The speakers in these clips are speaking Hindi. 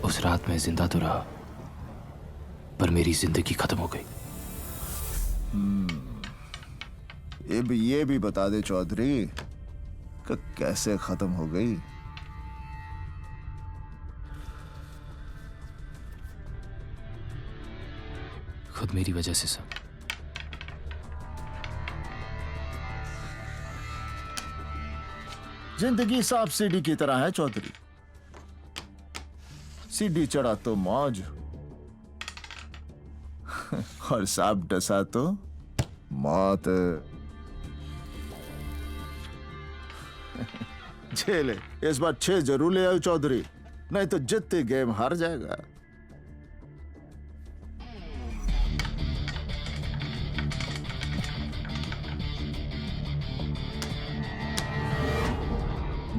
उस रात मैं जिंदा तो रहा, पर मेरी जिंदगी खत्म हो गई। ये भी बता दे चौधरी कि कैसे खत्म हो गई। खुद मेरी वजह से सर। जिंदगी सांप सीढ़ी की तरह है चौधरी। सीढ़ी चढ़ा तो मौज और सांप डसा तो मौत। झेले इस बार 6 जरूर ले आओ चौधरी, नहीं तो जितने गेम हार जाएगा।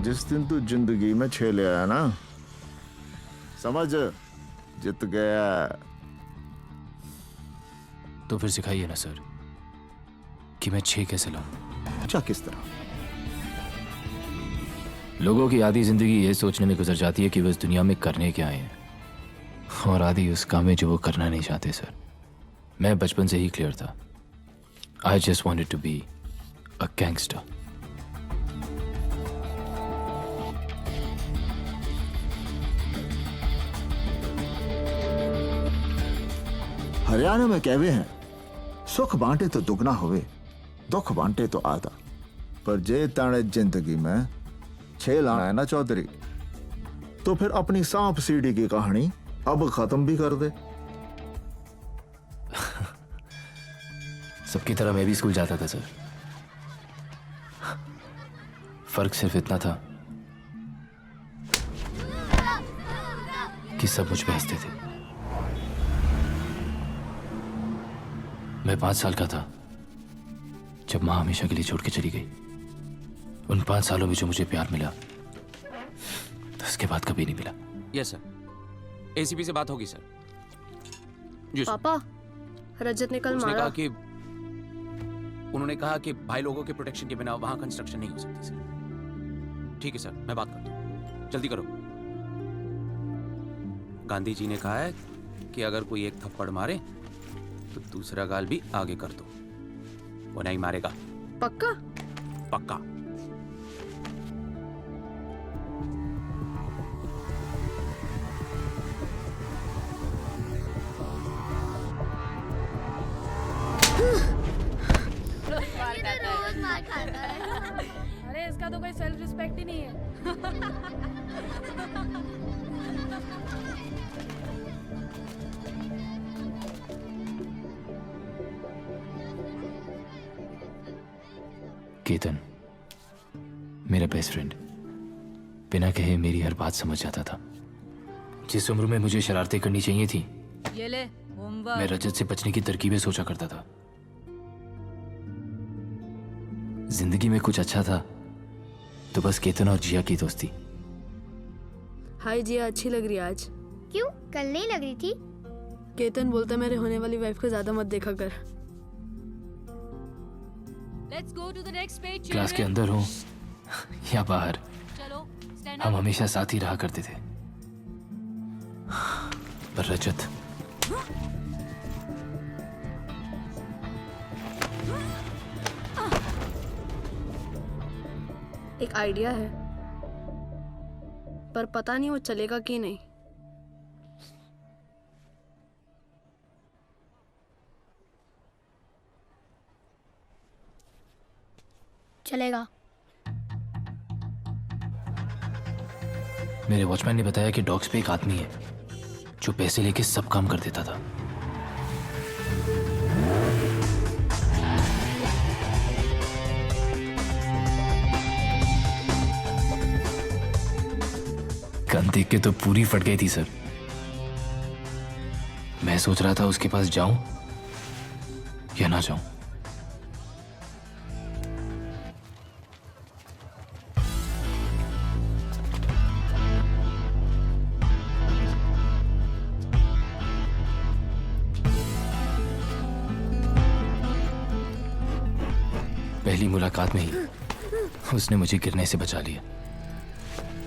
जिस दिन तू जिंदगी में 6 ले आया ना, समझ जित गया। तो फिर सिखाइए ना सर कि मैं 6 कैसे लाऊं। अच्छा, किस तरह? लोगों की आधी जिंदगी ये सोचने में गुजर जाती है कि वो इस दुनिया में करने क्या आए हैं, और आधी उस काम में जो वो करना नहीं चाहते। सर मैं बचपन से ही क्लियर था। I just wanted to be a gangster. Haryana में कहवे हैं, सुख बांटे तो दुगना होवे, दुख बांटे तो आधा। पर जे ताने जिंदगी में 6 लाना है ना चौधरी, तो फिर अपनी सांप सीढ़ी की कहानी अब खत्म भी कर दे। सबकी तरह मैं भी स्कूल जाता था सर। फर्क सिर्फ इतना था कि सब मुझ पे हंसते थे। मैं 5 साल का था जब मां हमेशा के लिए छोड़ के चली गई। उन 5 सालों में जो मुझे प्यार मिला, तो उसके बाद कभी नहीं मिला। यस सर, एसीपी से बात होगी सर। जी सर। पापा, रजत ने कल उसने मारा। कहा कि उन्होंने कहा कि भाई लोगों के प्रोटेक्शन के बिना वहां कंस्ट्रक्शन नहीं हो सकती सर। ठीक है सर, मैं बात करता हूँ, जल्दी करो। गांधी जी ने कहा है कि अगर कोई एक थप्पड़ मारे तो दूसरा गाल भी आगे कर दो। वो नहीं मारेगा। पक्का? पक्का। रोज मार खाता है। अरे इसका तो कोई सेल्फ रिस्पेक्ट ही नहीं है। केतन मेरा बेस्ट फ्रेंड बिना कहे मेरी हर बात समझ जाता था। जिस उम्र में मुझे शरारतें करनी चाहिए थी, ये ले होमवर्क। मैं रजत से बचने की तरकीबें सोचा करता था। जिंदगी में कुछ अच्छा था तो बस केतन और जिया की दोस्ती। हाय जिया, अच्छी लग रही है आज। क्यों, कल नहीं लग रही थी? केतन बोलता मेरे होने वाली वाइफ को ज्यादा मत देखा कर। Let's go to the next page, class के children. अंदर हो या बाहर, चलो, stand हम up. हमेशा साथ ही रहा करते थे। पर रजत, एक आइडिया है, पर पता नहीं वो चलेगा कि नहीं। चलेगा। मेरे वॉचमैन ने बताया कि डॉग्स पे एक आदमी है जो पैसे लेके सब काम कर देता था। गन देख के तो पूरी फट गई थी सर। मैं सोच रहा था उसके पास जाऊं या ना जाऊं। पहली मुलाकात में ही उसने मुझे गिरने से बचा लिया।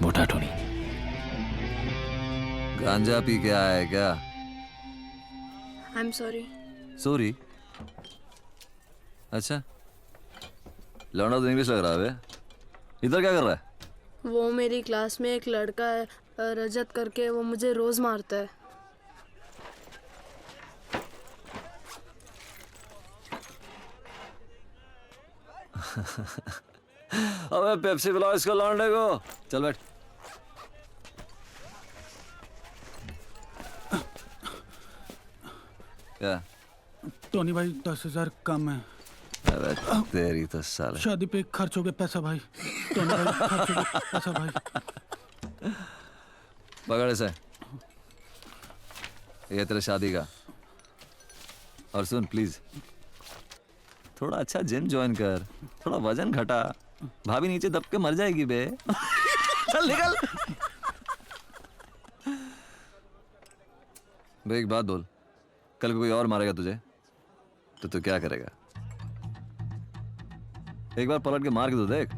मोटा टोनी। गांजा पी के आया है क्या? I am sorry. सॉरी? अच्छा, लौंडा तो इंग्लिश लग रहा है बे। इधर क्या कर रहा है? वो मेरी क्लास में एक लड़का है रजत करके, वो मुझे रोज मारता है। अबे पेप्सी पिलाओ इसको लौंडे को। चल बैठ। क्या? टोनी भाई 10,000 कम है। अबे तेरी तो साले। शादी पे खर्च हो गया पैसा भाई। टोनी भाई खर्च हो गया पैसा भाई। पकड़ इसे। ये तेरे शादी का। और सुन प्लीज, थोड़ा अच्छा जिम ज्वाइन कर, थोड़ा वजन घटा, भाभी नीचे दब के मर जाएगी बे। चल निकल। बे एक बात बोल, कल को कोई और मारेगा तुझे तो तू क्या करेगा? एक बार पलट के मार के तो देख।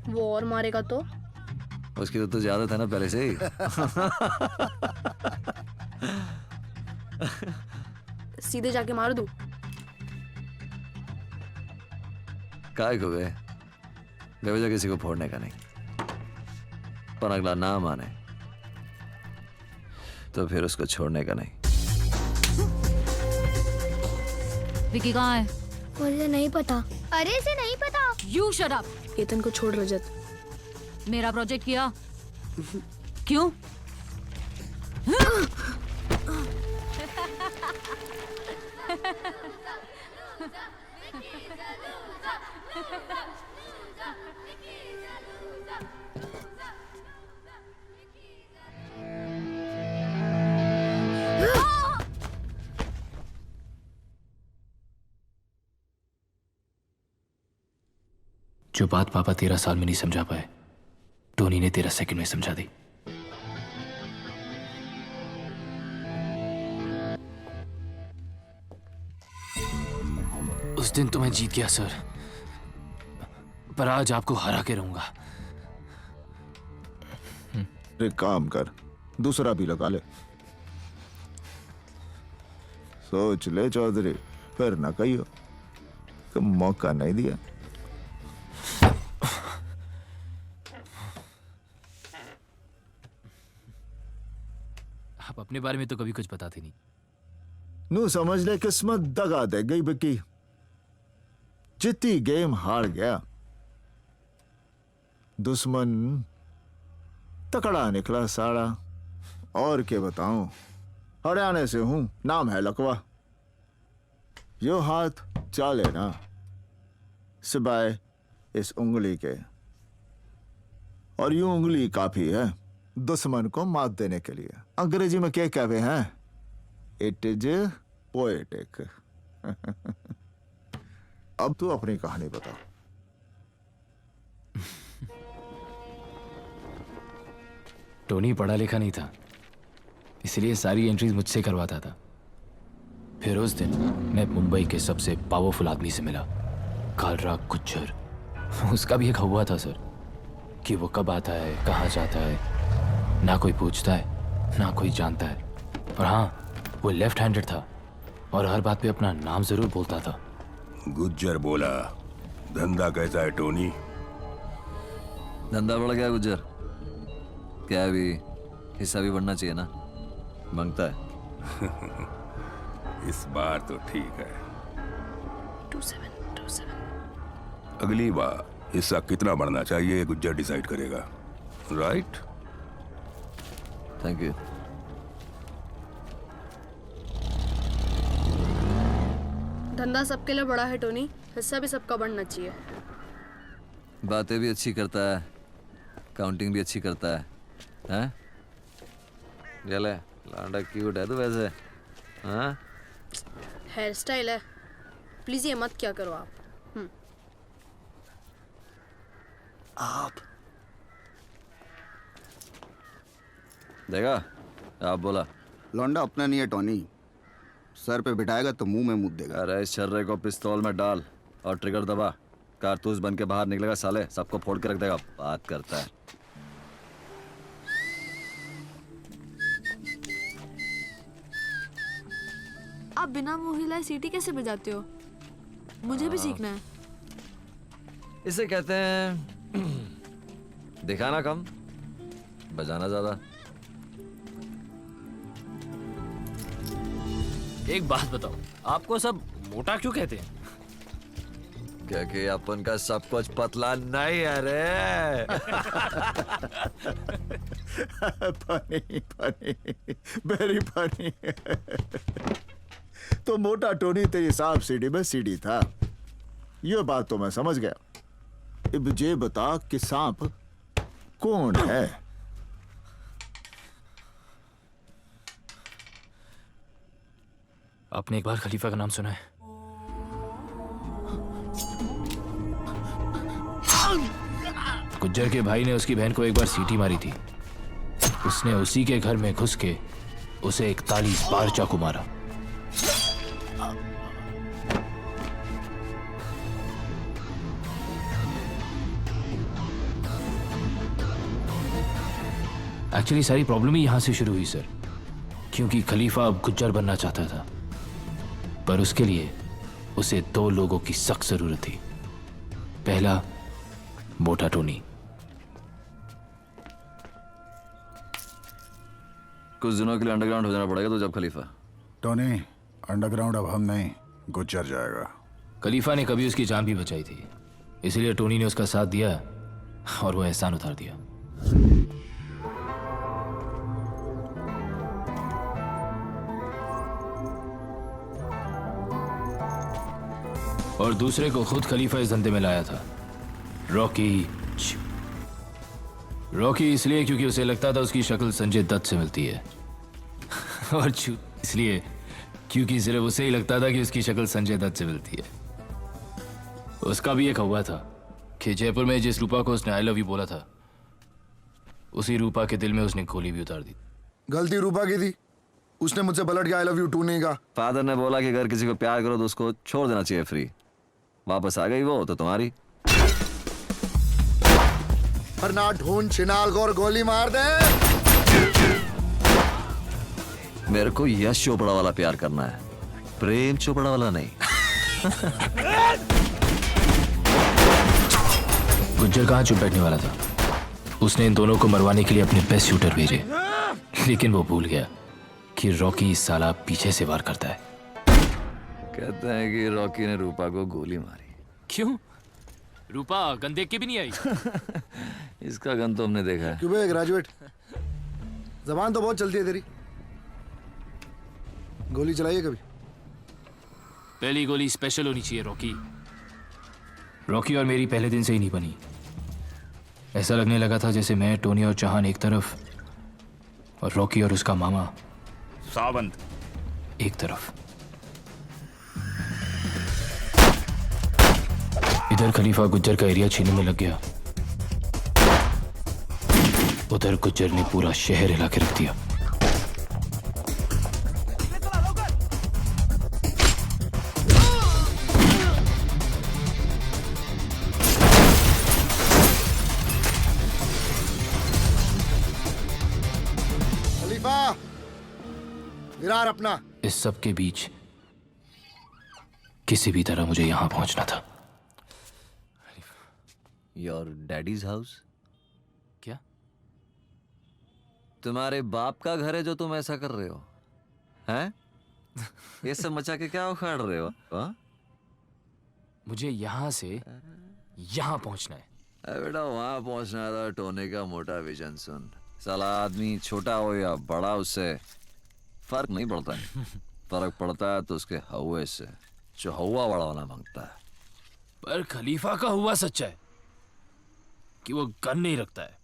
वो और मारेगा तो? उसकी तो तुझे आदत है ना पहले से ही। सीधे जाके मार दूं? काय को गए बेवजह किसी को फोड़ने का नहीं, पर अगला ना माने तो फिर उसको छोड़ने का नहीं। विकी कहाँ है? मुझे नहीं पता। अरे इसे नहीं पता। You shut up. केतन को छोड़ रजत। मेरा प्रोजेक्ट किया क्यों? जो बात पापा 13 साल में नहीं समझा पाए, टोनी ने 13 सेकंड में समझा दी। उस दिन तो मैं जीत गया सर, पर आज आपको हरा के रहूंगा। एक काम कर, दूसरा भी लगा ले। सोच ले चौधरी, फिर ना कहियो कि मौका नहीं दिया। आप अपने बारे में तो कभी कुछ बताते नहीं। नू समझ ले किस्मत दगा दे गई बिकी। जितनी गेम हार गया, दुश्मन तकड़ा निकला साड़ा। और क्या बताऊं, हरियाणा से हूं, नाम है लकवा। यो हाथ चाले ना सिवाय इस उंगली के, और यूं उंगली काफी है दुश्मन को मात देने के लिए। अंग्रेजी में क्या कहते हैं? It is poetic. अब तू अपनी कहानी बता। टोनी पढ़ा लिखा नहीं था, इसलिए सारी एंट्रीज मुझसे करवाता था। फिर उस दिन मैं मुंबई के सबसे पावरफुल आदमी से मिला, कालराग गुज्जर। उसका भी एक हुआ था सर कि वो कब आता है, कहाँ जाता है, ना कोई पूछता है ना कोई जानता है। और हाँ, वो लेफ्ट हैंडेड था और हर बात पे अपना नाम जरूर बोलता था। गुज्जर बोला, धंधा कैसा है टोनी? धंधा बढ़ गया गुज्जर। क्या अभी हिस्सा भी बढ़ना चाहिए ना, मांगता है। इस बार तो ठीक है। 2727। अगली बार हिस्सा कितना बढ़ना चाहिए ये गुज्जर डिसाइड करेगा, राइट? Thank you. धंधा सबके लिए बड़ा है टोनी, हिस्सा भी सबका बढ़ना चाहिए। बातें भी अच्छी करता है, काउंटिंग भी अच्छी करता है। हैं? चले, लांडा क्यूट है तो वैसे। हाँ? हेयर स्टाइल है, प्लीज ये मत क्या करो आप। आप देखा, आप बोला। लौंडा अपना नहीं है टोनी, सर पे बिठाएगा तो मुंह में मुद देगा। अरे इस छर्रे को पिस्तौल में डाल और ट्रिगर दबा, कारतूस बन के बाहर निकलेगा साले, सबको फोड़ के रख देगा। बात करता है। आप बिना मुंह हिलाए सीटी कैसे बजाते हो? मुझे भी सीखना है। इसे कहते हैं दिखाना कम, बजाना ज्यादा। एक बात बताओ, आपको सब मोटा क्यों कहते हैं? क्योंकि अपन का सब कुछ पतला नहीं है रे। Funny funny, very funny. तो मोटा टोनी तेरी सांप सीढ़ी में सीढ़ी था, ये बात तो मैं समझ गया। अब ये बता कि सांप कौन है? आपने एक बार खलीफा का नाम सुना है? गुज्जर के भाई ने उसकी बहन को एक बार सीटी मारी थी। उसने उसी के घर में घुस के उसे 41 बार चाकू मारा। एक्चुअली सारी प्रॉब्लम ही यहां से शुरू हुई सर, क्योंकि खलीफा अब गुज्जर बनना चाहता था, पर उसके लिए उसे 2 लोगों की सख्त जरूरत थी। पहला, मोटा टोनी। कुछ दिनों के लिए अंडरग्राउंड हो जाना पड़ेगा तो जब खलीफा। टोनी, अंडरग्राउंड अब हम नहीं, गुज्जर जाएगा। खलीफा ने कभी उसकी जान भी बचाई थी, इसलिए टोनी ने उसका साथ दिया और वो एहसान उतार दिया। और दूसरे को खुद खलीफा इस धंधे में लाया था, रॉकी। रॉकी इसलिए क्योंकि उसे लगता था उसकी शक्ल संजय दत्त से मिलती है, और इसलिए क्योंकि सिर्फ उसे ही लगता था कि उसकी शक्ल संजय दत्त से मिलती है। उसका भी एक हुआ था कि जयपुर में जिस रूपा को उसने आई लव यू बोला था, उसी रूपा के दिल में उसने गोली भी उतार दी। गलती रूपा की थी, उसने मुझसे पलट के आई लव यू टू नहीं कहा। फादर ने बोला कि अगर किसी को प्यार करो तो उसको छोड़ देना चाहिए फ्री। वापस आ गई वो तो तुम्हारी। पर ना ढूंढ छिनाल को और गोली मार दे। मेरे को यश चोपड़ा वाला प्यार करना है, प्रेम चोपड़ा वाला नहीं। गुज्जर कहाँ चुप बैठने वाला था। उसने इन दोनों को मरवाने के लिए अपने बेस्ट शूटर भेजे, लेकिन वो भूल गया कि रॉकी इस साला पीछे से वार करता है। कहते हैं कि रॉकी ने रूपा को गोली मारी। क्यों? रूपा गन देख के भी नहीं आई। इसका गन तो हमने देखा है। क्यों बे ग्रेजुएट, जबान तो बहुत चलती है तेरी। गोली चलाइए कभी। पहली गोली स्पेशल होनी चाहिए रॉकी। रॉकी और मेरी पहले दिन से ही नहीं बनी। ऐसा लगने लगा था जैसे मैं, टोनी और चौहान एक तरफ और रॉकी और उसका मामा सावंत एक तरफ। इधर खलीफा गुज्जर का एरिया छीनने में लग गया, उधर गुज्जर ने पूरा शहर हिला के रख दिया। खलीफा, विरार अपना। इस सब के बीच किसी भी तरह मुझे यहां पहुंचना था। Your daddies house? क्या? तुम्हारे बाप का घर है जो तुम ऐसा कर रहे हो? हैं? ये सब मचा के क्या उखाड़ रहे हो? हा? मुझे यहां से यहां पहुंचना है। बेटा वहां पहुंचना था। टोनी का मोटा विजन सुन। साला आदमी छोटा हो या बड़ा, उससे फर्क नहीं पड़ता है। फर्क पड़ता है तो उसके हवा से, जो हवा बड़ा होना मांगता है। पर खलीफा का हुआ सच्चा है कि वो गन नहीं रखता है।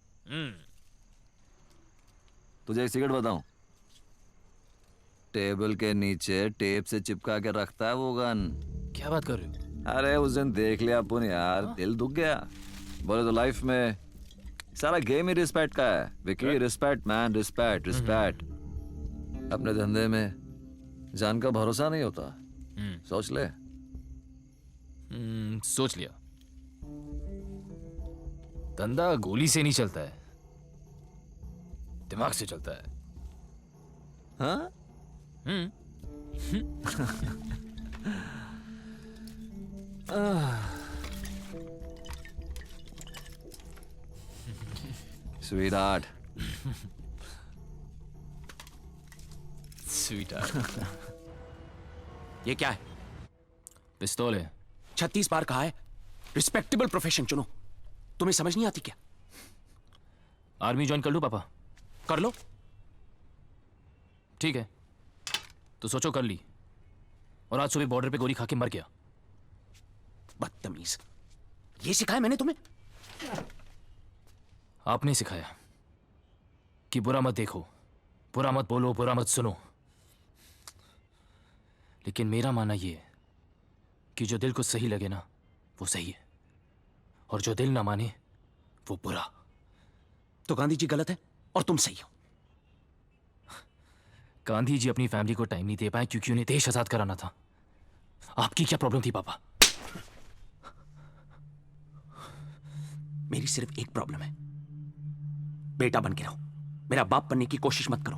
तुझे एक सिगरेट बताऊं? टेबल के नीचे टेप से चिपका के रखता है वो गन। क्या बात कर रहे हो? अरे उस दिन देख लिया अपन यार, दिल दुख गया। बोले तो लाइफ में सारा गेम ही रिस्पेक्ट का है Vicky. Respect man, respect respect. अपने धंधे में जान का भरोसा नहीं होता। सोच ले। सोच लिया। धंधा गोली से नहीं चलता है, दिमाग से चलता है। हाँ? Sweetheart. स्वीट ये क्या है? पिस्तौल है। 36 बार कहा है रिस्पेक्टेबल प्रोफेशन चुनो, तुम्हें समझ नहीं आती क्या? आर्मी ज्वाइन कर लूं पापा? कर लो। ठीक है, तो सोचो कर ली, और आज सुबह बॉर्डर पे गोली खा के मर गया। बदतमीज, ये सिखाया मैंने तुम्हें? आपने सिखाया कि बुरा मत देखो, बुरा मत बोलो, बुरा मत सुनो। लेकिन मेरा मानना यह है कि जो दिल को सही लगे ना वो सही है, और जो दिल ना माने वो बुरा। तो गांधी जी गलत है और तुम सही हो। गांधी जी अपनी फैमिली को टाइम नहीं दे पाए क्योंकि उन्हें देश आजाद कराना था। आपकी क्या प्रॉब्लम थी पापा? मेरी सिर्फ एक प्रॉब्लम है, बेटा बन के रहो, मेरा बाप बनने की कोशिश मत करो।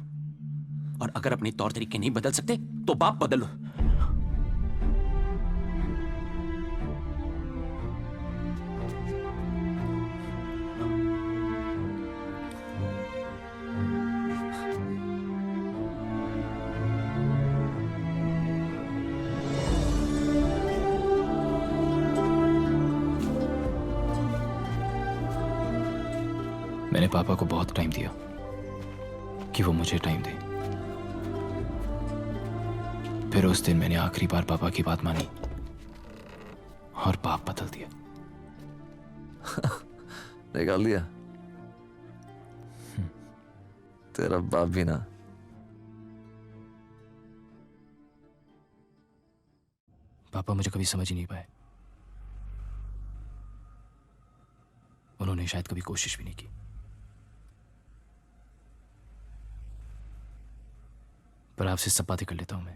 और अगर अपने तौर तरीके नहीं बदल सकते तो बाप बदलो। मैंने पापा को बहुत टाइम दिया कि वो मुझे टाइम दे। फिर उस दिन मैंने आखिरी बार पापा की बात मानी और बाप बदल दिया। निकाल दिया तेरा बाप भी ना। पापा मुझे कभी समझ ही नहीं पाए। उन्होंने शायद कभी कोशिश भी नहीं की। पर आपसे सब बातें कर लेता हूं मैं।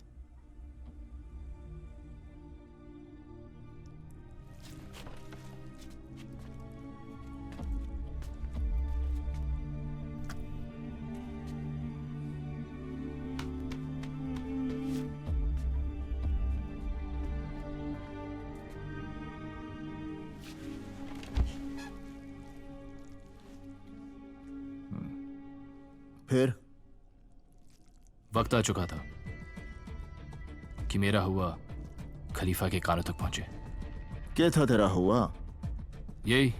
फिर वक्त आ चुका था कि मेरा हुआ खलीफा के कानों तक पहुंचे। क्या था तेरा हुआ? यही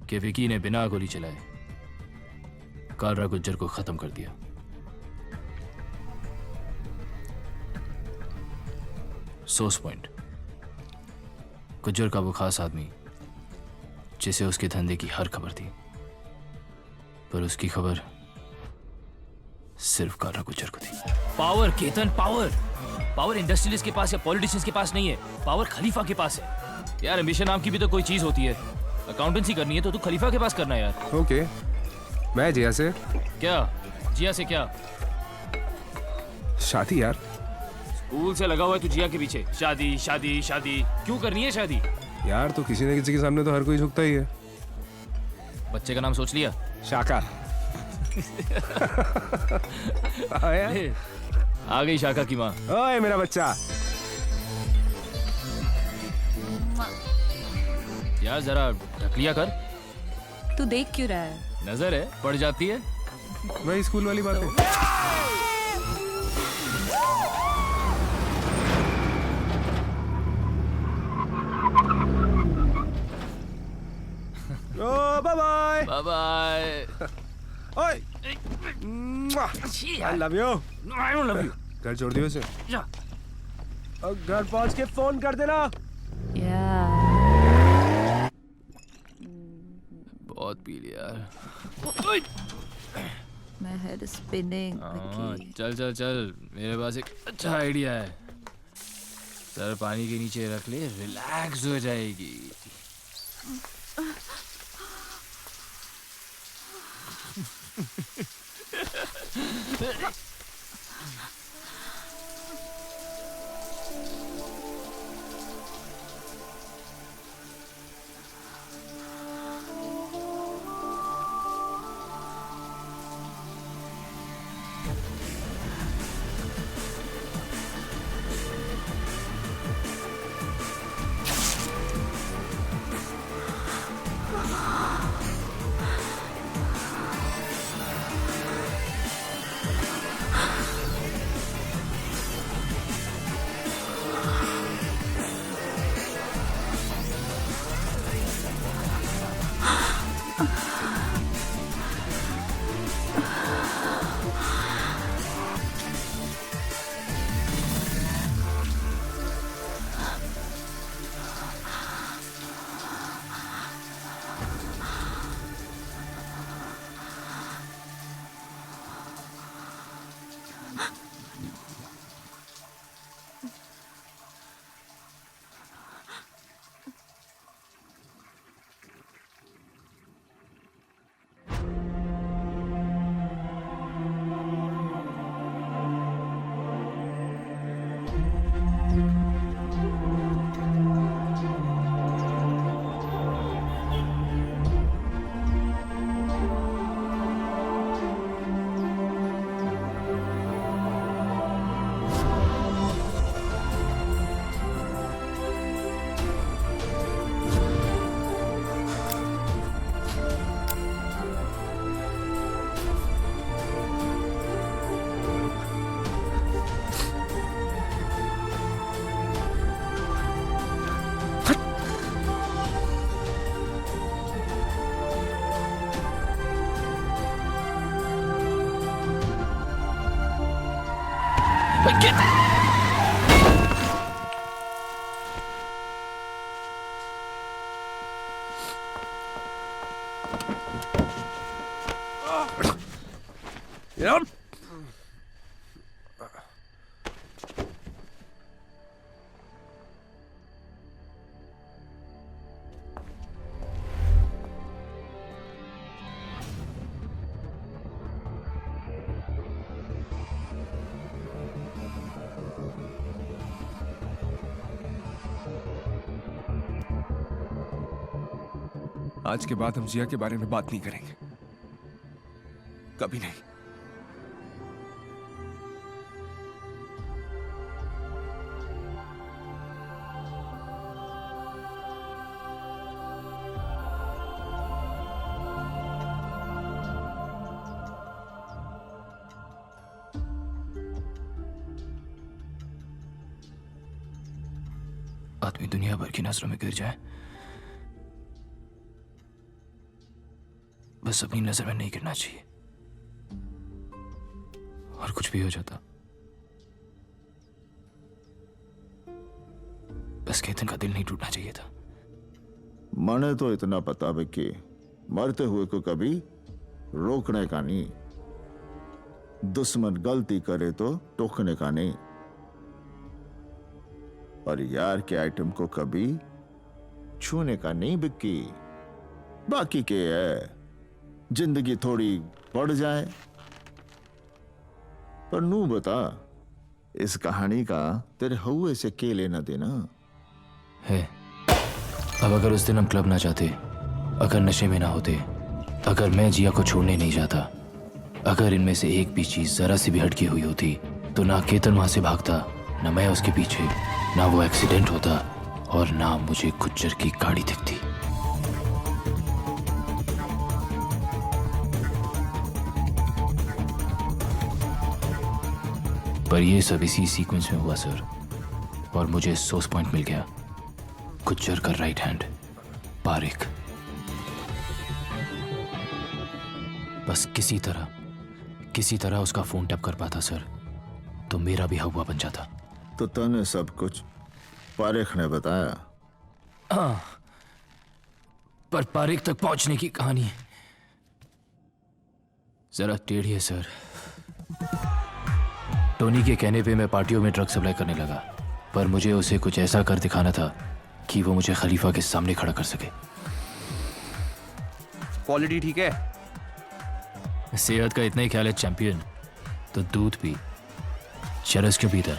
कि विकी ने बिना गोली चलाए कालरा गुज्जर को खत्म कर दिया। सोर्स पॉइंट, गुज्जर का वो खास आदमी जिसे उसके धंधे की हर खबर थी, पर उसकी खबर सिर्फ कालरा गुज्जर को थी। Power Ketan, power power industrialist के पास या पॉलिटिशियंस के पास नहीं है, पावर खलीफा के पास है। यार एम्बिशन नाम की भी तो कोई चीज होती है। अकाउंटेंसी करनी है तो तू खलीफा के पास करना है यार। ओके, मैं जिया से। क्या जिया से? क्या शादी यार? स्कूल से लगा हुआ है तू जिया के पीछे। शादी शादी शादी क्यों करनी है शादी? यार तो किसी न किसी के सामने तो हर कोई झुकता ही है। बच्चे का नाम सोच लिया? शाका। आ गई शाका की माँ। ओए मेरा बच्चा। यार जरा ढक लिया कर। तू देख क्यों रहा है? नजर है पड़ जाती है। वही स्कूल वाली बात है। Oh bye bye. Bye bye. ओए I love you. I don't love you. घर छोड़ दियो इसे। और घर पहुंच के फोन कर देना। बहुत पी लिया यार। My head is spinning. चल चल चल, मेरे पास एक अच्छा आइडिया है। सर पानी के नीचे रख ले, रिलैक्स हो जाएगी। आज के बाद हम जिया के बारे में बात नहीं करेंगे, कभी नहीं। आदमी दुनिया भर की नजरों में गिर जाए, बस अपनी नजर में नहीं गिरना चाहिए। और कुछ भी हो जाता, बस केतन का दिल नहीं टूटना चाहिए था। मने तो इतना पता है कि मरते हुए को कभी रोकने का नहीं, दुश्मन गलती करे तो टोकने का नहीं, और यार के आइटम को कभी छूने का नहीं बिक्की। बाकी के है जिंदगी थोड़ी बढ़ जाए, पर नू बता इस कहानी का तेरे हुए से के लेना देना है। अब अगर उस दिन हम क्लब ना जाते, अगर नशे में ना होते, अगर मैं जिया को छोड़ने नहीं जाता, अगर इनमें से एक भी चीज जरा सी भी हटकी हुई होती, तो ना केतन वहां से भागता, ना मैं उसके पीछे, ना वो एक्सीडेंट होता, और ना मुझे गुज्जर की गाड़ी दिखती। पर ये सब इसी सीक्वेंस में हुआ सर, और मुझे सोर्स पॉइंट मिल गया, गुज्जर का राइट हैंड पारिक। बस किसी तरह उसका फोन टैप कर पाता सर, तो मेरा भी हवा बन जाता। तो तने सब कुछ पारिक ने बताया? हाँ, पर पारिक तक पहुंचने की कहानी जरा टेढ़ी है सर। टोनी के कहने पे मैं पार्टियों में ड्रग सप्लाई करने लगा, पर मुझे उसे कुछ ऐसा कर दिखाना था कि वो मुझे खलीफा के सामने खड़ा कर सके। क्वालिटी ठीक है? सेहत का इतना ही ख्याल है चैंपियन, तो दूध पी, चरस क्यों पीता?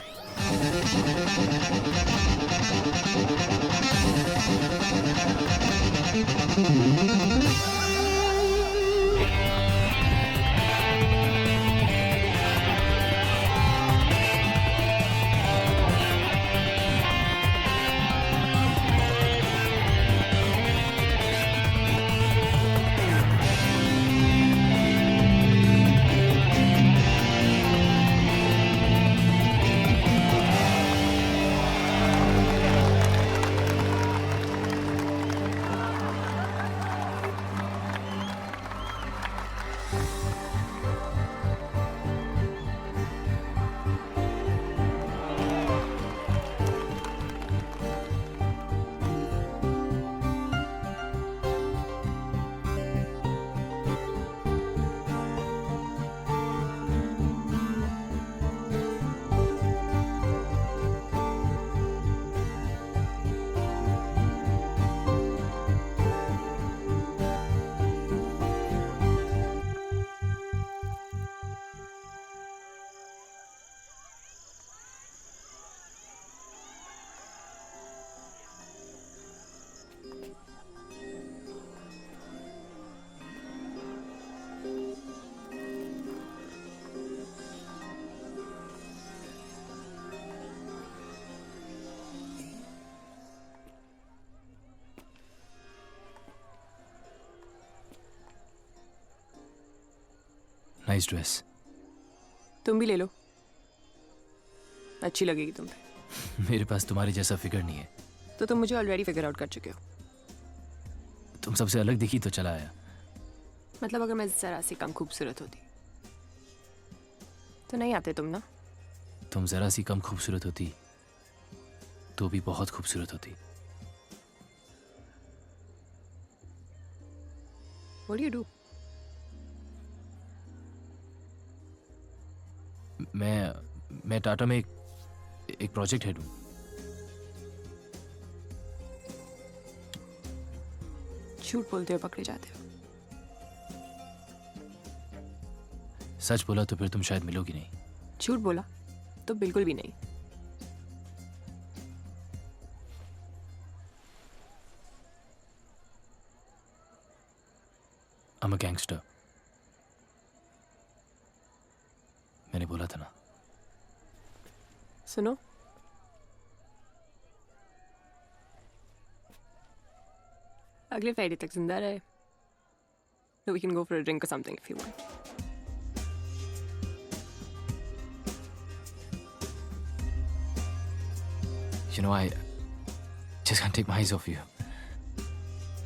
Nice dress. तुम भी ले लो, अच्छी लगेगी तुम पे। मेरे पास तुम्हारे जैसा फिगर नहीं है। तो तुम मुझे ऑलरेडी फिगर आउट कर चुके हो। तुम सबसे अलग दिखी तो चला आया। मतलब अगर मैं जरा सी कम खूबसूरत होती तो नहीं आते तुम ना। तुम जरा सी कम खूबसूरत होती तो भी बहुत खूबसूरत होती। What do you do? मैं टाटा में एक प्रोजेक्ट हेड हूँ। झूठ बोलते हुए पकड़े जाते हो। सच बोला तो फिर तुम शायद मिलोगी नहीं। झूठ बोला तो बिल्कुल भी नहीं। I'm a gangster। मैंने बोला था ना। सुनो, अगले फ्राइडे तक जिंदा रहे। So we can go for a drink or something if you want. You know, I just can't take my eyes off you.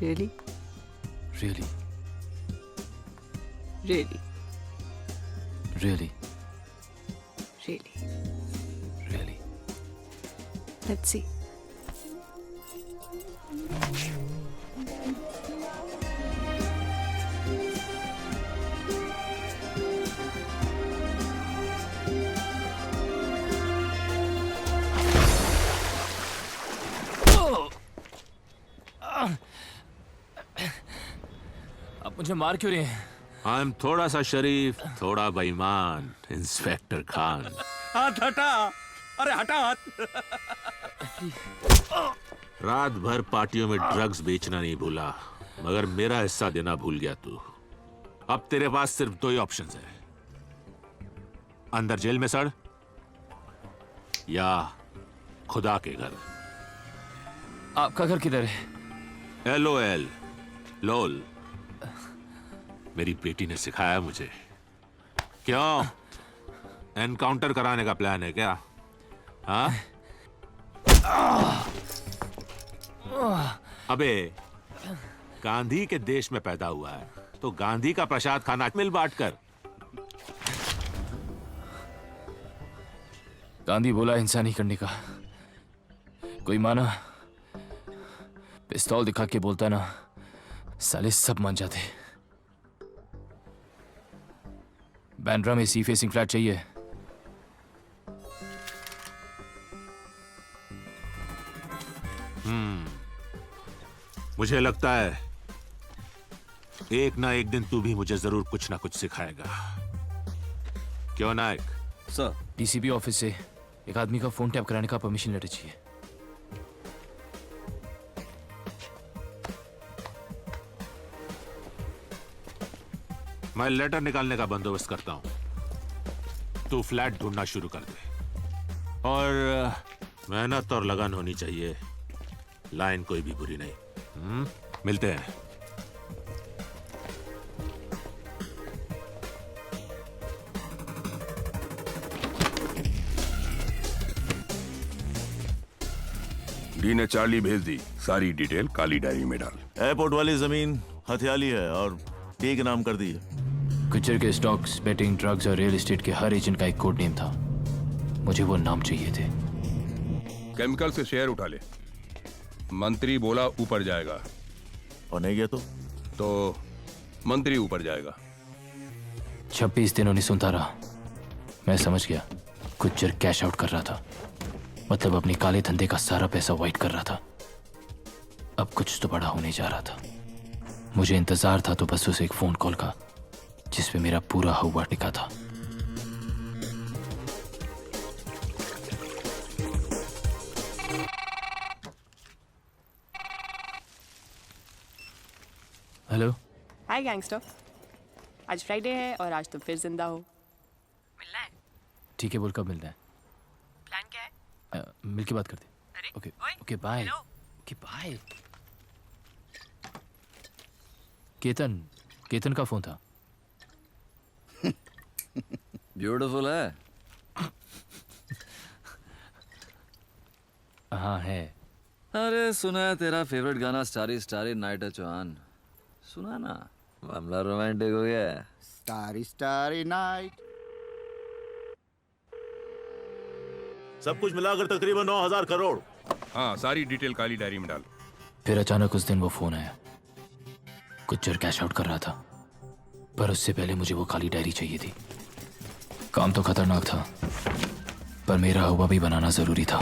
Really? Really, Really? really, Really? really। Let's see. आप मुझे मार क्यों रहे हैं? आई एम थोड़ा सा शरीफ, थोड़ा बेईमान, इंस्पेक्टर खान। हाथ हटा। अरे हटा हाथ। रात भर पार्टियों में ड्रग्स बेचना नहीं भूला, मगर मेरा हिस्सा देना भूल गया तू। अब तेरे पास सिर्फ दो ही ऑप्शंस है, अंदर जेल में सड़ या खुदा के घर। आपका घर किधर है? LOL, लोल। मेरी बेटी ने सिखाया मुझे। क्यों, एनकाउंटर कराने का प्लान है क्या? हाँ? अबे, गांधी के देश में पैदा हुआ है तो गांधी का प्रसाद खाना मिल बांट कर। गांधी बोला हिंसा नहीं करने का। कोई माना? पिस्तौल दिखा के बोलता ना, साले सब मान जाते। बैंड्रा में सी फेसिंग फ्लैट चाहिए। मुझे लगता है एक ना एक दिन तू भी मुझे जरूर कुछ ना कुछ सिखाएगा। क्यों नायक? सर, डीसीपी ऑफिस से एक आदमी का फोन टैप कराने का परमिशन लेटर चाहिए। मैं लेटर निकालने का बंदोबस्त करता हूं, तू फ्लैट ढूंढना शुरू कर दे। और मेहनत और लगन होनी चाहिए, लाइन कोई भी बुरी नहीं। मिलते हैं। डी ने चार्ली भेज दी, सारी डिटेल काली डायरी में डाल। एयरपोर्ट वाली जमीन हथियाली है और डी के नाम कर दी है। गुज्जर के स्टॉक्स, बेटिंग, ड्रग्स और रियल एस्टेट के हर एजेंट का एक कोड नेम था। मुझे वो नाम चाहिए थे। केमिकल से शेयर उठा ले। मंत्री बोला ऊपर जाएगा, और नहीं गया तो मंत्री ऊपर जाएगा। 26 दिन 19 रहा। मैं समझ गया, गुज्जर कैश आउट कर रहा था, मतलब अपनी काले धंधे का सारा पैसा वाइट कर रहा था। अब कुछ तो बड़ा होने जा रहा था। मुझे इंतजार था तो बस उसे एक फोन कॉल का, जिसपे मेरा पूरा हवा टिका था। हेलो। हाय गैंगस्टर, आज फ्राइडे है और आज तो फिर जिंदा हो। मिलना है? ठीक है, बोल कब मिलना है? प्लान क्या है? मिल के बात करते। Okay okay bye. Okay bye. Ketan का फोन था। ब्यूटीफुल है। हाँ है। अरे सुना है तेरा फेवरेट गाना स्टारी स्टारी नाइट है चौहान, सुना ना, मामला रोमांटिक हो गया है। Starry starry night. सब कुछ मिलाकर तकरीबन 9,000 करोड़। हाँ, सारी डिटेल काली डायरी में डाल। फिर अचानक उस दिन वो फोन आया। गुज्जर कैश आउट कर रहा था, पर उससे पहले मुझे वो काली डायरी चाहिए थी। काम तो खतरनाक था, पर मेरा हुआ भी बनाना जरूरी था।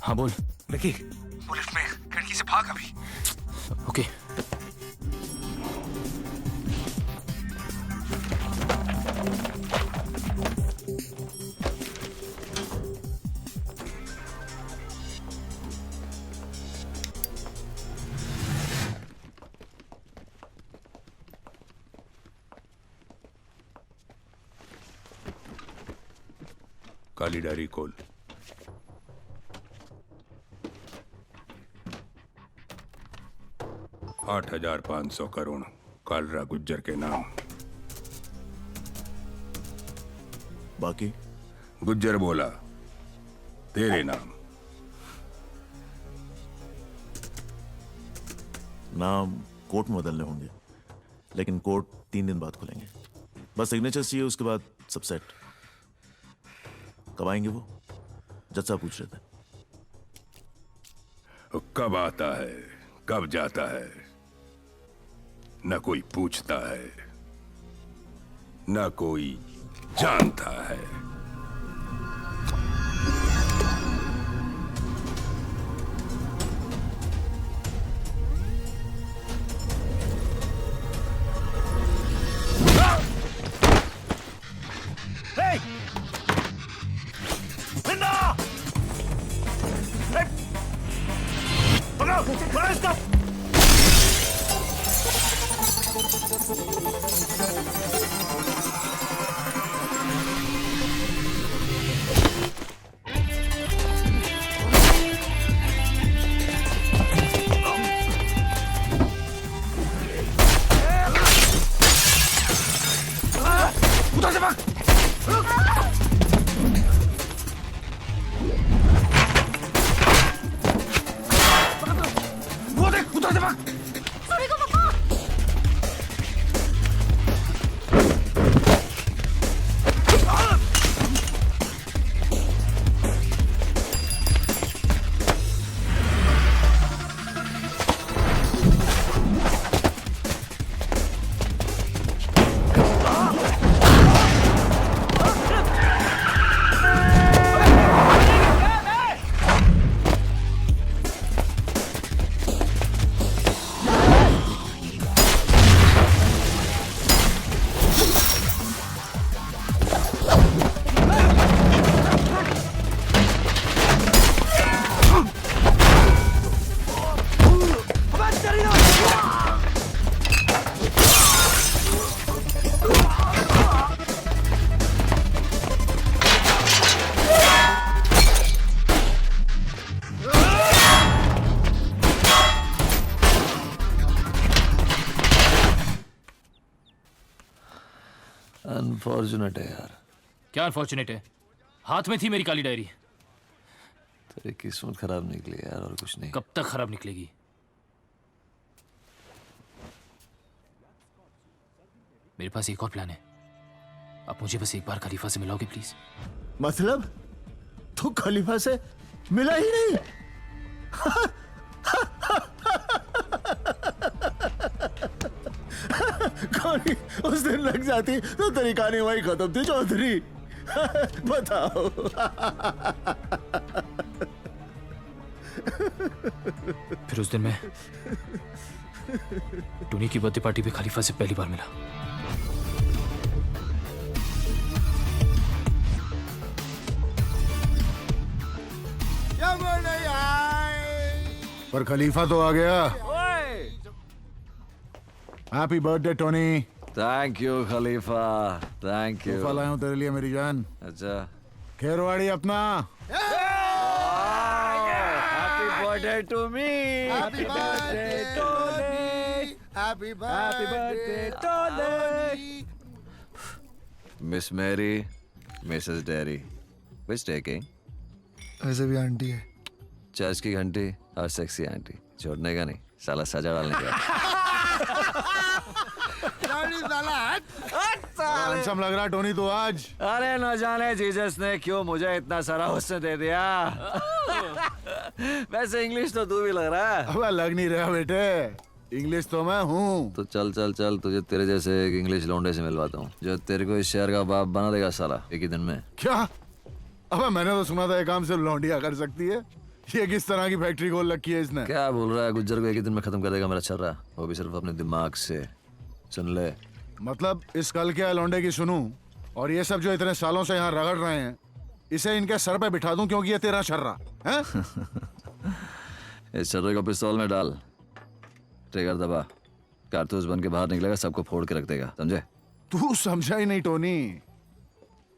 हाँ बोल। विकी, वो लिफ्ट में खिड़की से भाग अभी। ओके। काली डायरी खोल। $8,500 करोड़ कालरा गुज्जर के नाम। बाकी गुज्जर बोला तेरे नाम। नाम कोर्ट में बदलने होंगे, लेकिन कोर्ट 3 दिन बाद खुलेंगे। बस सिग्नेचर चाहिए, उसके बाद सब सेट। कब आएंगे वो? जज साहब पूछ रहे थे। कब आता है कब जाता है न कोई पूछता है न कोई जानता है। अनफॉर्चुनेट है यार। क्या अनफॉर्चुनेट है? हाथ में थी मेरी काली डायरी। तेरी किस्मत खराब निकली यार, और कुछ नहीं। कब तक खराब निकलेगी? मेरे पास एक और प्लान है। आप मुझे बस एक बार खलीफा से मिलाओगे प्लीज? मतलब तू खलीफा से मिला ही नहीं? कहानी उस दिन लग जाती तो तेरी कहानी वही खत्म थी चौधरी। बताओ। फिर उस दिन मैं टूनी की बर्थडे पार्टी पे खलीफा से पहली बार मिला। पर खलीफा तो आ गया। Happy birthday Tony. Thank you Khalifa, thank you. तोहफा लाया हूं तेरे लिए मेरी जान। अच्छा, खेरवाड़ी अपना। Happy birthday to me. Happy birthday Tony. Happy birthday Tony. Miss Mary, Mrs Derry, which taking? ऐसे भी आंटी है। चर्च की घंटी और सेक्सी आंटी, छोड़ने का नहीं। साला सजा डालने का। हैंडसम लग रहा टोनी तो आज। अरे न जाने जीसस ने क्यों मुझे इतना सारा हुस्न दे दिया। वैसे इंग्लिश तो तू भी लग रहा है। अब लग नहीं रहा बेटे, इंग्लिश तो मैं हूँ। तो चल चल चल, तुझे तेरे जैसे एक इंग्लिश लौंडे से मिलवाता हूँ जो तेरे को इस शहर का बाप बना देगा साला एक ही दिन में। क्या? अबे मैंने तो सुना था ये काम सिर्फ लौंडिया कर सकती है। ये किस तरह की फैक्ट्री खोल रखी है इसने? क्या बोल रहा है? गुज्जर को एक ही दिन में खत्म कर देगा मेरा छर्रा, वो भी सिर्फ अपने दिमाग से। सुन ले, मतलब इस कल के लौंडे की सुनूं और ये सब जो इतने सालों से यहाँ रगड़ रहे हैं इसे इनके सर पे बिठा दूं क्योंकि ये तेरा छर्रा है। इस छर्रे को पिस्तौल में डाल, ट्रिगर दबा, कारतूस बन के बाहर निकलेगा, सबको फोड़ के रख देगा, समझे? तू समझा ही नहीं टोनी,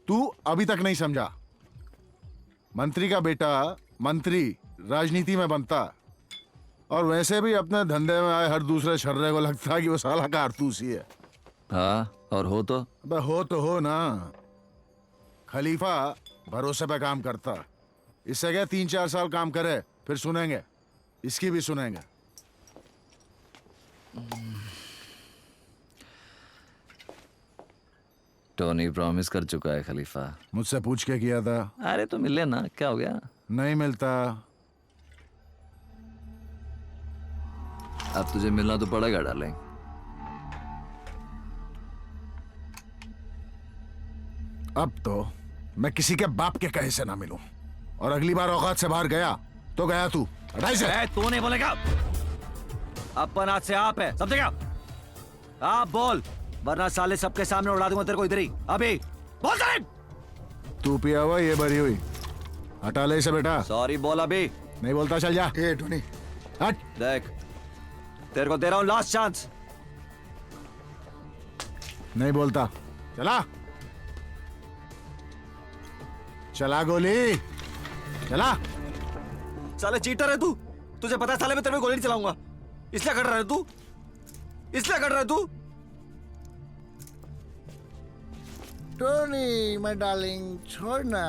तू अभी तक नहीं समझा। मंत्री का बेटा मंत्री राजनीति में बनता, और वैसे भी अपने धंधे में आए हर दूसरे छर्रे को लगता है कि वो साला कारतूस ही है। हाँ, और हो तो? अबे हो तो हो ना। खलीफा भरोसे पे काम करता, इससे क्या 3-4 साल काम करे फिर सुनेंगे, इसकी भी सुनेंगे। टोनी प्रॉमिस कर चुका है खलीफा। मुझसे पूछ के किया था। अरे तो मिले ना, क्या हो गया? नहीं मिलता। अब तुझे मिलना तो पड़ेगा डार्लिंग। अब तो मैं किसी के बाप के कहे से ना मिलूं, और अगली बार औकात से बाहर गया तो गया तू। तू नहीं बोलेगा, अपन आज से आप है, समझेगा? आप बोल, वरना साले सबके सामने उड़ा दूंगा तेरे को इधर ही। अभी बोल साले। तू पिया हुआ ये भरी हुई, हटा ले इसे बेटा। सॉरी बोल। अभी नहीं बोलता, चल जा। ए टोनी हट। देख, तेरे को दे रहा हूं लास्ट चांस। नहीं बोलता, चला चला गोली चला। साले चीटर है तू, तुझे पता है साले मैं तेरे पे गोली नहीं चलाऊंगा, इसलिए कर रहा है तू, इसलिए कर रहा है तू। टोनी माय डार्लिंग छोड़ ना,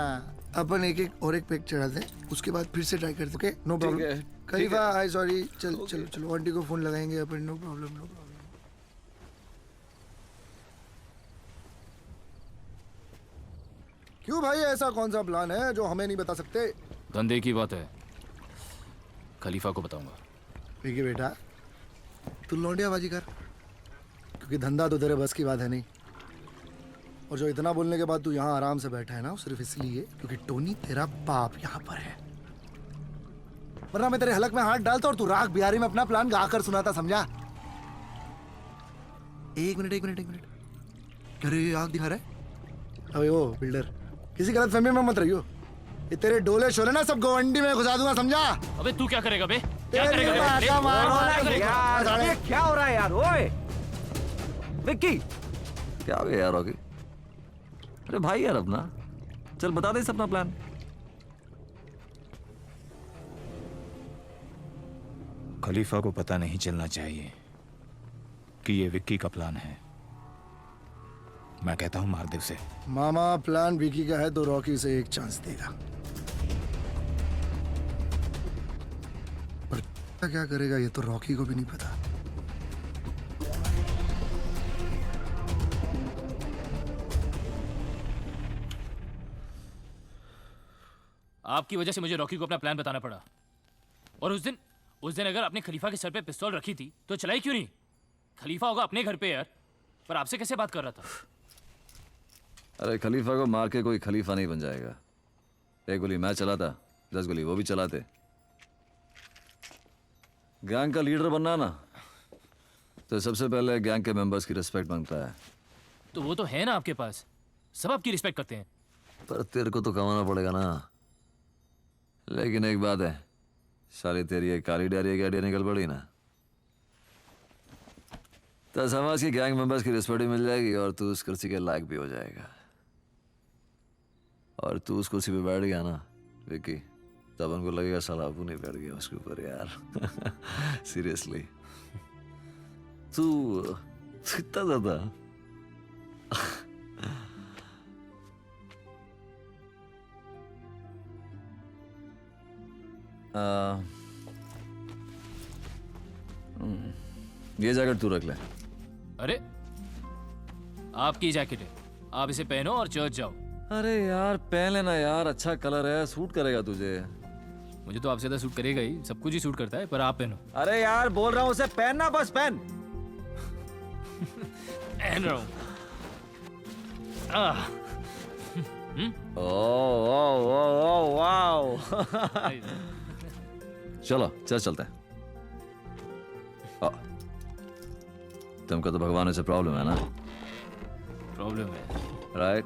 अपन एक एक और एक पैक चढ़ा दे, उसके बाद फिर से ट्राई करते। Okay no problem. खलीफा आई सॉरी, चल चलो चलो आंटी को फोन लगाएंगे अपन। No problem no problem. क्यों भाई, ऐसा कौन सा प्लान है जो हमें नहीं बता सकते? धंधे की बात है, खलीफा को बताऊंगा। ठीक है बेटा, तू लौंडियाबाजी कर, क्योंकि धंधा तो तेरे बस की बात है नहीं। और जो इतना बोलने के बाद तू यहाँ आराम से बैठा है ना, सिर्फ इसलिए क्योंकि टोनी तेरा बाप यहाँ पर है, वरना मैं तेरे हलक में हाथ डालता और तू राग बिहारी में अपना प्लान गाकर सुनाता, समझा? एक मिनट। अरे ये आग दिखा रहा है? अबे वो बिल्डर, किसी गलत फहमी में मत रहियो। ये तेरे डोले शोले ना सब गवंडी में घुसा दूंगा, समझा? अबे तू क्या करेगा बे? क्या तेरी करेगा बे? बात मार। यार ये क्या हो रहा है यार? ओए विक्की, क्या हो गया यार? होगी अरे भाई यार, अपना चल बता दे अपना प्लान। खलीफा को पता नहीं चलना चाहिए कि ये विक्की का प्लान है। मैं कहता हूं मार दे उसे। मामा प्लान विकी का है तो रॉकी से एक चांस देगा, पर क्या करेगा ये तो रॉकी को भी नहीं पता। आपकी वजह से मुझे रॉकी को अपना प्लान बताना पड़ा। और उस दिन अगर आपने खलीफा के सर पे पिस्तौल रखी थी तो चलाई क्यों नहीं? खलीफा होगा अपने घर पे यार, पर आपसे कैसे बात कर रहा था? अरे खलीफा को मार के कोई खलीफा नहीं बन जाएगा। एक गोली मैं चलाता, 10 गोली वो भी चलाते। गैंग का लीडर बनना ना, तो सबसे पहले गैंग के मेंबर्स की रिस्पेक्ट मांगता है। तो वो तो है ना आपके पास, सब आपकी रिस्पेक्ट करते हैं। पर तेरे को तो कमाना पड़ेगा ना। लेकिन एक बात है, साली तेरी एक काली डायरी की आइडिया निकल पड़ी ना, तो समाज की गैंग मेंबर्स की रिस्पेक्ट भी मिल जाएगी और तू उस कुर्सी के लायक भी हो जाएगा। और तू उस कुर्सी पे बैठ गया ना विक्की, तब उनको लगेगा साला अबू नहीं बैठ गया उसके ऊपर यार। सीरियसली तू इतना ज्यादा ये जैकेट तू रख ले। अरे आपकी जैकेट है, आप इसे पहनो और चर्च जाओ। अरे यार पहन लेना यार, अच्छा कलर है, सूट करेगा तुझे। मुझे तो आपसे ज्यादा सूट करेगा ही, सब कुछ ही सूट करता है, पर आप पहनो। अरे यार बोल रहा हूँ उसे पहनना, बस पहन। पहन रहा हूँ। Oh wow. चलो चल चलते हैं। तुमको तो भगवान से प्रॉब्लम है ना? प्रॉब्लम है, राइट?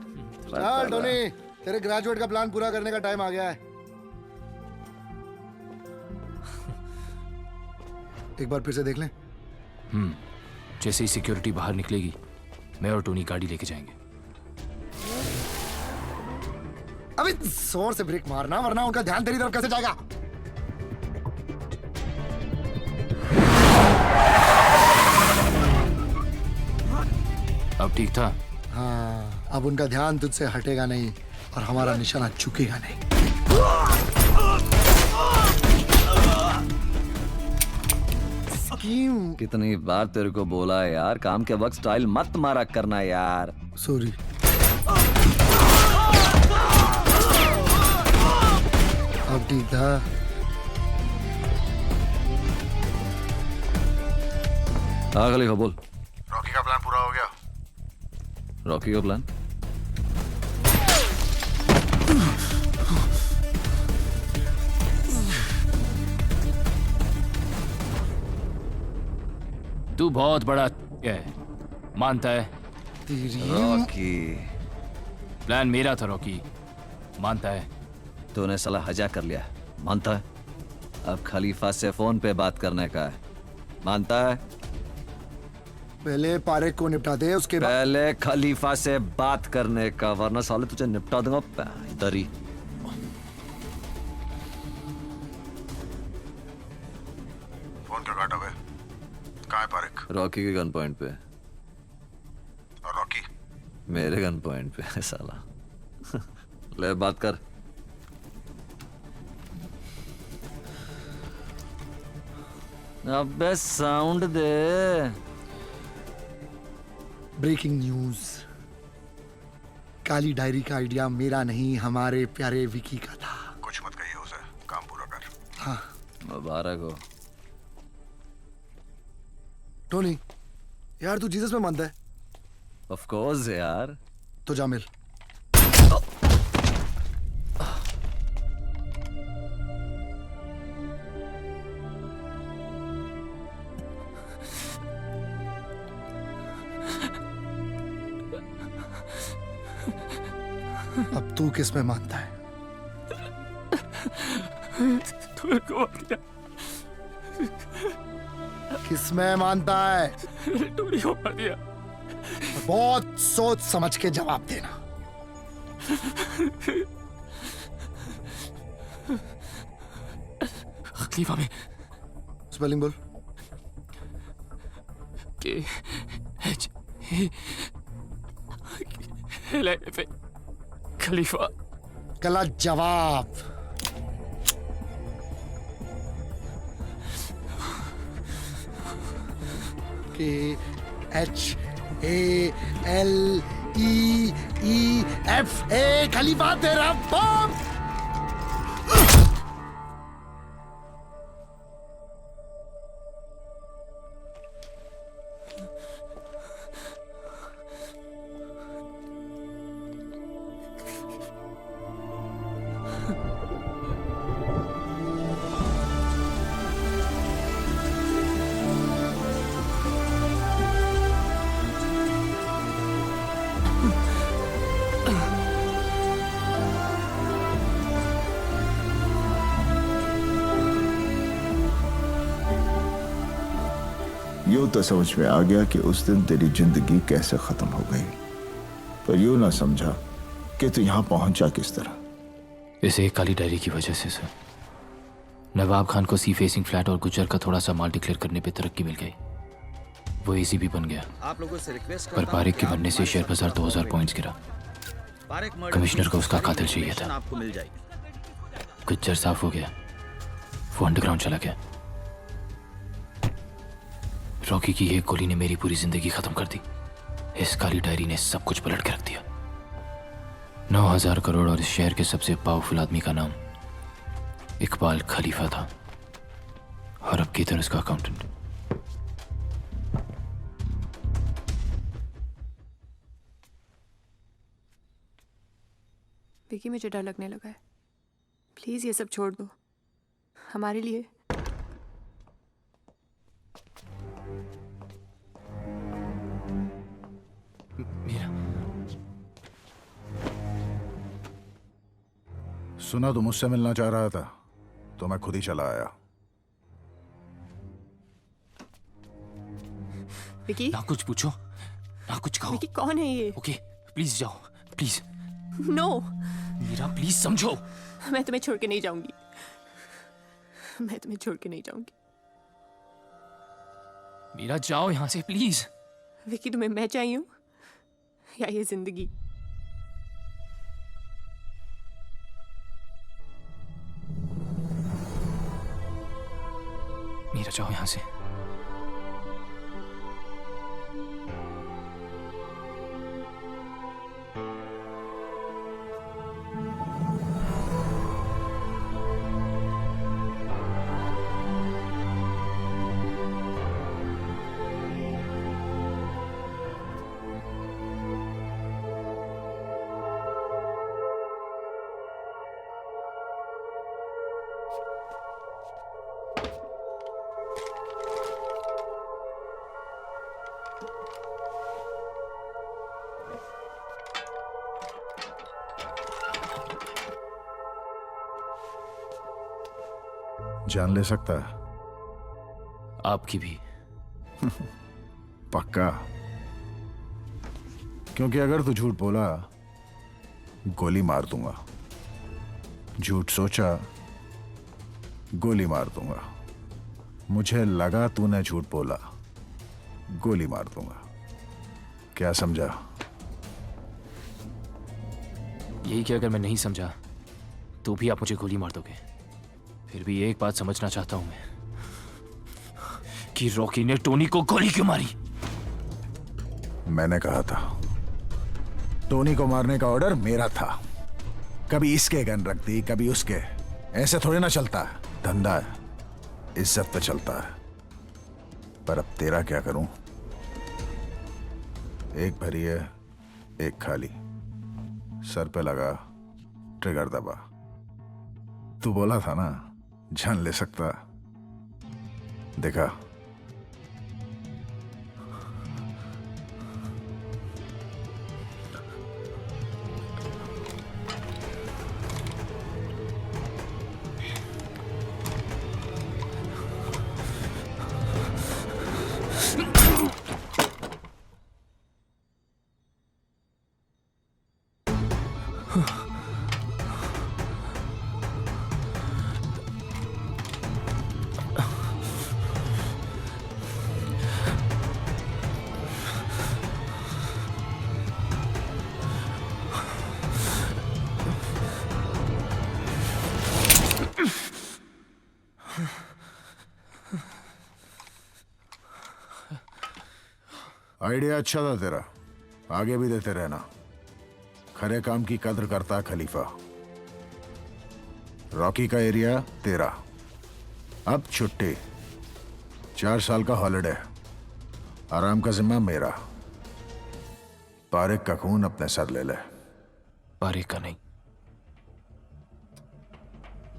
चल टोनी, तेरे ग्रेजुएट का प्लान पूरा करने का टाइम आ गया है। एक बार फिर से देख लें। जैसे ही सिक्योरिटी बाहर निकलेगी, मैं और टोनी गाड़ी लेके जाएंगे। अभी जोर से ब्रेक मारना, वरना उनका ध्यान तेरी तरफ कैसे जाएगा? अब ठीक था? हाँ, अब उनका ध्यान तुझसे हटेगा नहीं और हमारा निशाना झुकेगा नहीं। कितनी बार तेरे को बोला है यार, काम के वक्त स्टाइल मत मारा करना यार। सॉरी। अब ठीक था? हाँ खलीफा बोल। रॉकी का प्लान पूरा हो गया। रॉकी का प्लान? तू बहुत बड़ा है, मानता है? रॉकी प्लान मेरा था रॉकी, मानता है? तूने साला हजा कर लिया, मानता है? अब खलीफा से फोन पे बात करने का है, मानता है? पहले पारेख को निपटा दे, उसके बाद पहले खलीफा से बात करने का, वरना साले तुझे निपटा दूंगा दरी। फोन क्यों काटा? कहाँ है पारेख? रॉकी के गन पॉइंट पे। और रॉकी? मेरे गन पॉइंट पे है साला। ले बात कर। अबे साउंड दे। ब्रेकिंग न्यूज, काली डायरी का आइडिया मेरा नहीं, हमारे प्यारे विकी का था। कुछ मत कहिए उसे, काम पूरा कर। हाँ मुबारक हो। टोनी यार, तू जीसस में मानता है? ऑफ कोर्स यार। तो जा मिल। अब तू किस में मानता है? किस में मानता है? टोनी को मार दिया। बहुत सोच समझ के जवाब देना। खलीफा में स्पेलिंग बोल। KHALIFA खलीफा। गलत जवाब। KHALEFA खलीफा तेरा बाप। यूं तो समझ में आ गया कि उस दिन तेरी जिंदगी कैसे खत्म हो गई, पर यूं ना समझा कि तू यहां पहुंचा किस तरह। इसे एक काली डायरी की वजह से सर। नवाब खान को सी फेसिंग फ्लैट और गुजर का थोड़ा सा माल डिक्लेयर करने पे तरक्की मिल गई, वो एसीपी बन गया। आप लोगों से रिक्वेस्ट पर पारेख के मरने से शेयर बाजार 2000 पॉइंट्स गिरा। कमिश्नर को उसका कातिल चाहिए था। आपको मिल जाएगी। गुज्जर साफ हो गया, वो अंडरग्राउंड चला गया। रॉकी की एक गोली ने मेरी पूरी जिंदगी खत्म कर दी। इस काली डायरी ने सब कुछ पलट के रख दिया। 9,000 करोड़ और इस शहर के सबसे पावरफुल आदमी का नाम इकबाल खलीफा था, और अब केतन उसका अकाउंटेंट। विकी, मुझे डर लगने लगा है। प्लीज ये सब छोड़ दो हमारे लिए। सुना तू मुझसे मिलना चाह रहा था, तो मैं खुद ही चला आया। विकी, ना कुछ पूछो ना कुछ कहो। विकी कौन है ये? ओके प्लीज जाओ, प्लीज। नो मीरा प्लीज समझो। मैं तुम्हें छोड़ के नहीं जाऊंगी। मैं तुम्हें छोड़ के नहीं जाऊंगी। मीरा जाओ यहां से प्लीज। विकी, तुम्हें मैं चाहिए हूं या ये जिंदगी? मीरा जाओ यहां से। जान ले सकता है? आपकी भी। पक्का? क्योंकि अगर तू झूठ बोला गोली मार दूंगा, झूठ सोचा गोली मार दूंगा, मुझे लगा तूने झूठ बोला गोली मार दूंगा। क्या समझा? यही कि अगर मैं नहीं समझा तो भी आप मुझे गोली मार दोगे। फिर भी एक बात समझना चाहता हूं मैं कि रॉकी ने टोनी को गोली क्यों मारी। मैंने कहा था टोनी को मारने का ऑर्डर मेरा था। कभी इसके गन रख दी, कभी उसके। ऐसे थोड़े ना चलता है, धंधा है, इज्जत पे चलता है। पर अब तेरा क्या करूं? एक भरी है, एक खाली। सर पे लगा, ट्रिगर दबा। तू बोला था ना जान ले सकता। देखा? आइडिया अच्छा था तेरा, आगे भी देते रहना। खरे काम की कद्र करता खलीफा। रॉकी का एरिया तेरा। अब छुट्टी, 4 साल का हॉलिडे, आराम का जिम्मा मेरा। पारिक का खून अपने सर ले ले। पारिक का नहीं,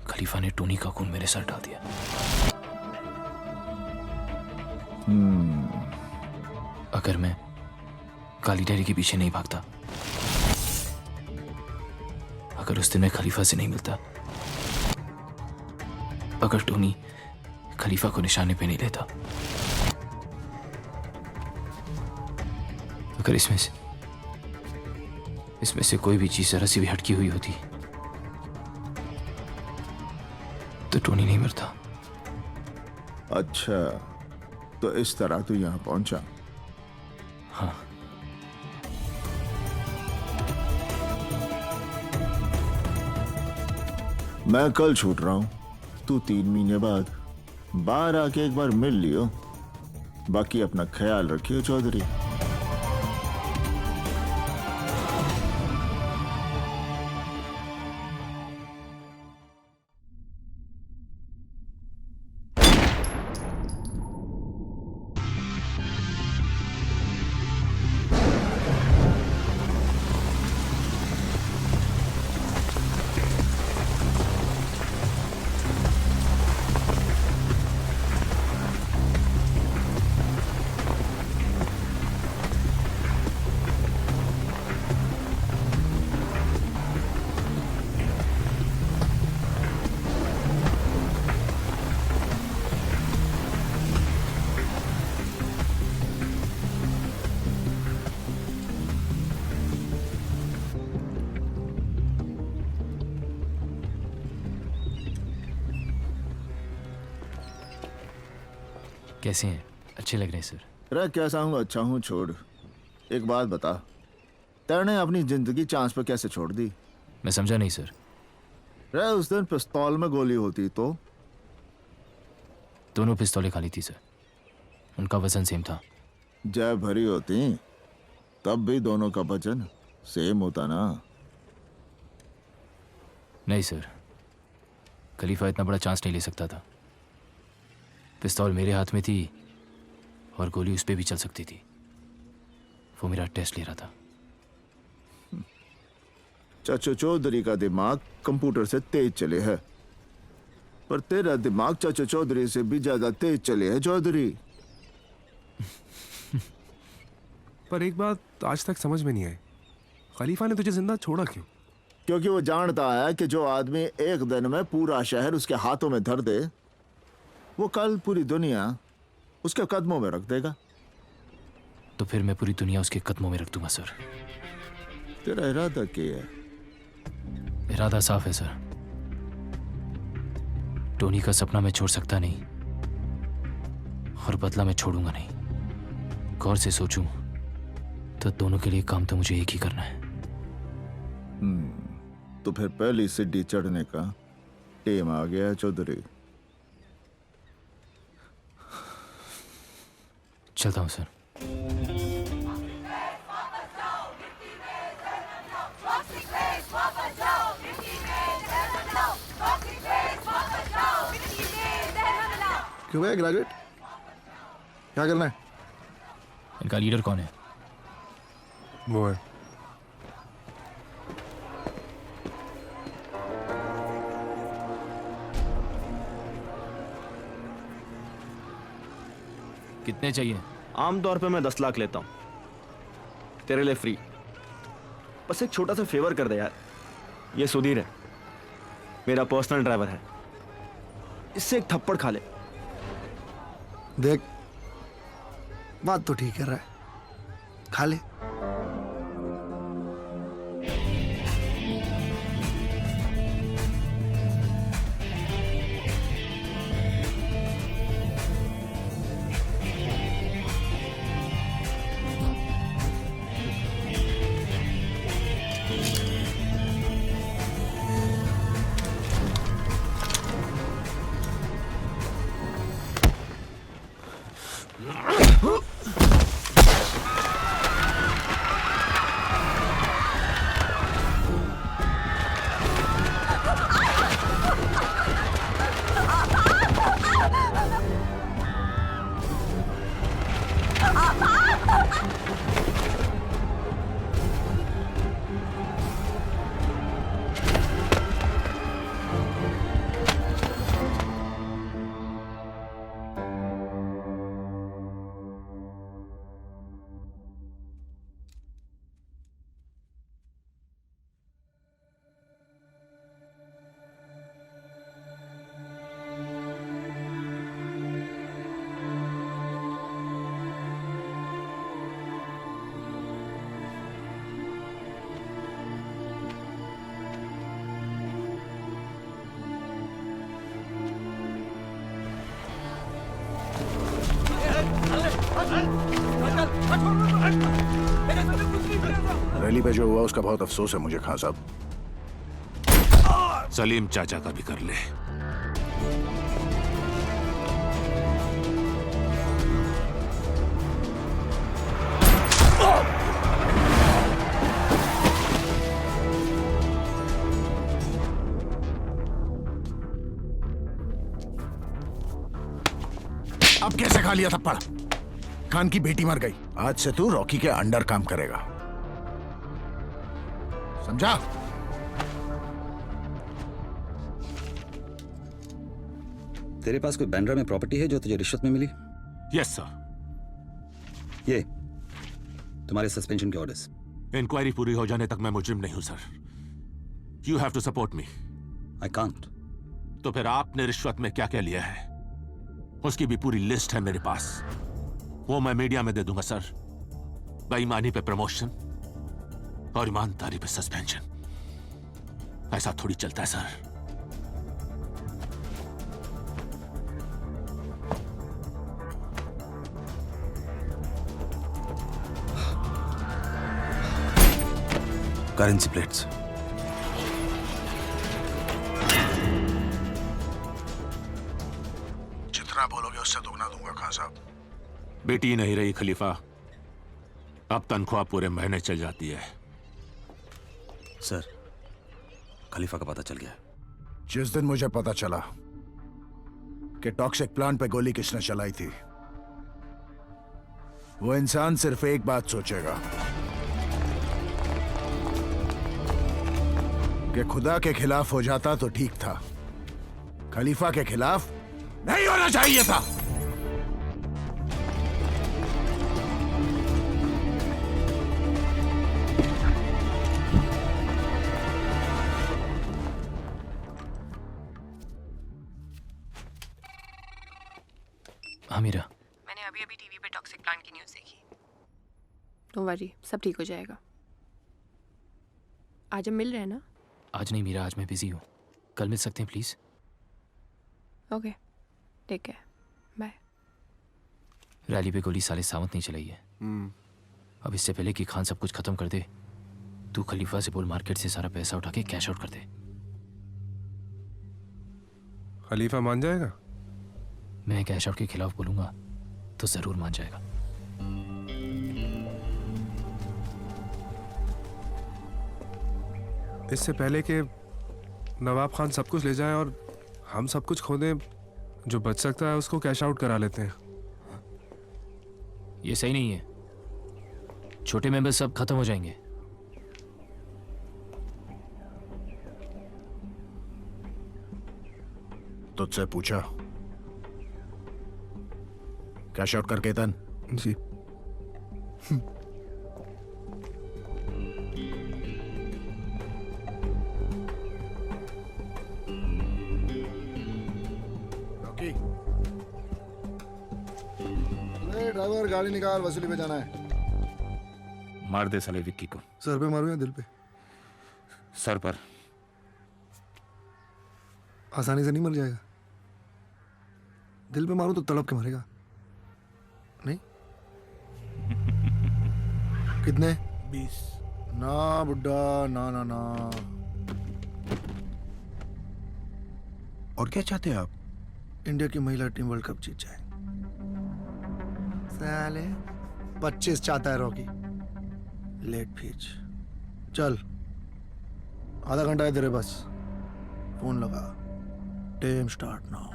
खलीफा ने टोनी का खून मेरे सर डाल दिया। अगर मैं काली डायरी के पीछे नहीं भागता, अगर उस दिन मैं खलीफा से नहीं मिलता, अगर टोनी खलीफा को निशाने पे नहीं लेता, अगर इसमें से कोई भी चीज जरा सी भी हटकी हुई होती तो टोनी नहीं मरता। अच्छा, तो इस तरह तू यहां पहुंचा? हाँ। मैं कल छूट रहा हूं, तू 3 महीने बाद बाहर आके एक बार मिल लियो, बाकी अपना ख्याल रखिए चौधरी। कैसे हैं? अच्छे लग रहे हैं सर। अरे कैसा हूँ, अच्छा हूँ, छोड़। एक बात बता, तेने अपनी जिंदगी चांस पर कैसे छोड़ दी? मैं समझा नहीं सर। रे उस दिन पिस्तौल में गोली होती तो? दोनों पिस्तौलें खाली थी सर, उनका वजन सेम था। जय भरी होती तब भी दोनों का वजन सेम होता ना? नहीं सर, खलीफा इतना बड़ा चांस नहीं ले सकता था। पिस्तौल मेरे हाथ में थी और गोली उस पे भी चल सकती थी। वो मेरा टेस्ट ले रहा था। चाचा चौधरी का दिमाग कंप्यूटर से तेज चले है, पर तेरा दिमाग चाचा चौधरी से भी ज्यादा तेज चले है चौधरी। पर एक बात आज तक समझ में नहीं आई, खलीफा ने तुझे जिंदा छोड़ा क्यों? क्योंकि वो जानता है कि जो आदमी एक दिन में पूरा शहर उसके हाथों में धर दे, वो कल पूरी दुनिया उसके कदमों में रख देगा। तो फिर मैं पूरी दुनिया उसके कदमों में रख दूंगा सर। तेरा इरादा क्या है? इरादा साफ है सर। टोनी का सपना मैं छोड़ सकता नहीं और बदला मैं छोड़ूंगा नहीं। गौर से सोचूं तो दोनों के लिए काम तो मुझे एक ही करना है। तो फिर पहली सीढ़ी चढ़ने का टेम आ गया है चौधरी। चलता हूं सर। क्यों भैया ग्रेजुएट क्या करना है? इनका लीडर कौन है? वो है कितने चाहिए? आमतौर पे मैं 10 लाख लेता हूँ, तेरे लिए फ्री। बस एक छोटा सा फेवर कर दे यार। ये सुधीर है, मेरा पर्सनल ड्राइवर है, इससे एक थप्पड़ खा ले। देख बात तो ठीक कर रहा है, खा ले। रैली पे जो हुआ उसका बहुत अफसोस है मुझे खान साहब। सलीम चाचा का भी कर ले। अब कैसे खा लिया थप्पड़? खान की बेटी मर गई, आज से तू रॉकी के अंडर काम करेगा, समझा? तेरे पास कोई बैंड्रा में प्रॉपर्टी है जो तुझे रिश्वत में मिली? Yes sir. ये तुम्हारे सस्पेंशन के ऑर्डर्स। इंक्वायरी पूरी हो जाने तक मैं मुजरिम नहीं हूं sir. You have to support me. I can't. तो फिर आपने रिश्वत में क्या क्या लिया है उसकी भी पूरी लिस्ट है मेरे पास, वो मैं मीडिया में दे दूंगा सर। बेईमानी पे प्रमोशन और ईमानदारी पे सस्पेंशन, ऐसा थोड़ी चलता है सर। Currency plates. जितना बोलोगे उससे दुगना दूंगा खान साहब। बेटी नहीं रही खलीफा, अब तनख्वाह पूरे महीने चल जाती है। सर, खलीफा का पता चल गया। जिस दिन मुझे पता चला कि टॉक्सिक प्लांट पे गोली किसने चलाई थी, वो इंसान सिर्फ एक बात सोचेगा कि खुदा के खिलाफ हो जाता तो ठीक था, खलीफा के खिलाफ नहीं होना चाहिए था। हाँ मीरा, मैंने अभी अभी टीवी पे टॉक्सिक प्लांट की न्यूज़ देखी। डोंट वरी, सब ठीक हो जाएगा। आज हम मिल रहे हैं ना? आज नहीं मीरा, आज मैं बिजी हूँ, कल मिल सकते हैं please? Okay, take care, bye. Rally पे गोली साले सावंत नहीं चलाई है। अब इससे पहले कि खान सब कुछ खत्म कर दे, तू खलीफा से बोल मार्केट से सारा पैसा उठा के कैश आउट कर दे। खलीफा मान जाएगा? मैं कैश आउट के खिलाफ बोलूंगा तो जरूर मान जाएगा। इससे पहले कि नवाब खान सब कुछ ले जाए और हम सब कुछ खो दें, जो बच सकता है उसको कैश आउट करा लेते हैं। ये सही नहीं है, छोटे मेंबर्स सब खत्म हो जाएंगे। तुझसे पूछा कैश आउट करके तन जी। ड्राइवर गाड़ी निकाल, वसूली पे जाना है। मार दे साले विक्की को। सर पे मारूं या दिल पे? सर पर। आसानी से नहीं मर जाएगा, दिल पे मारूं तो तड़प के मरेगा। नहीं? कितने? 20। ना बुड्ढा, ना ना ना। और क्या चाहते हैं आप? इंडिया की महिला टीम वर्ल्ड कप जीत जाए। साले 25 चाहता है रॉकी। लेट फीच। चल, आधा घंटा है तेरे बस, फोन लगा। Time start now.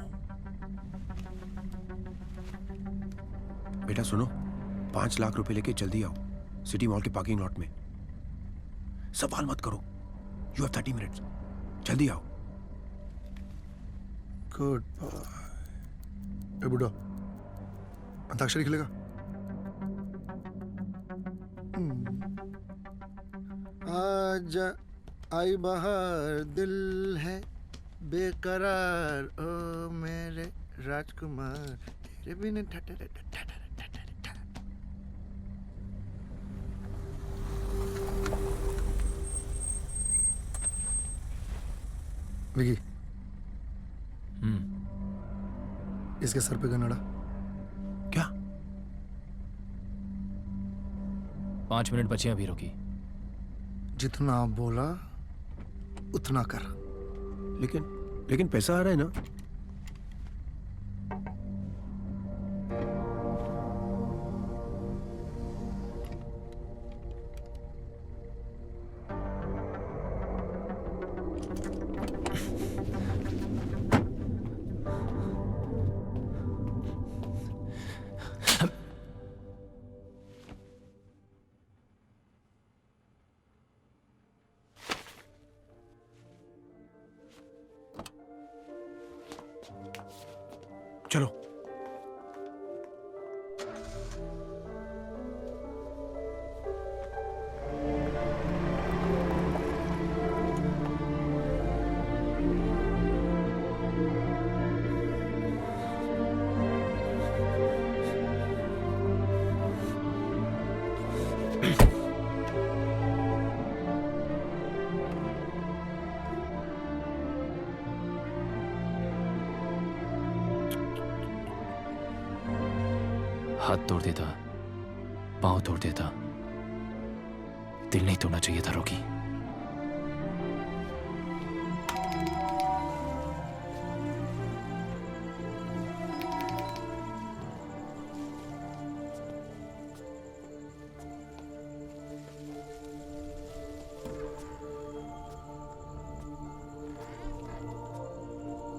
बेटा सुनो, 5 लाख रुपए लेके जल्दी आओ सिटी मॉल के पार्किंग लॉट में। सवाल मत करो, यू हैव 30 मिनट्स, जल्दी आओ। Good bye. ए बुड्ढा, अंताक्षरी खेलेगा? आज आई बहार, दिल है बेकरार, ओ मेरे राजकुमार, तेरे बिन ठठर ठठर। विकी, इसके सर पे गनड़ा। क्या? 5 मिनट बचे अभी, रोकी। जितना बोला उतना कर। लेकिन पैसा आ रहा है ना? चलो। हाथ तोड़ देता, पांव तोड़ देता, दिल नहीं तोड़ना चाहिए था रॉकी।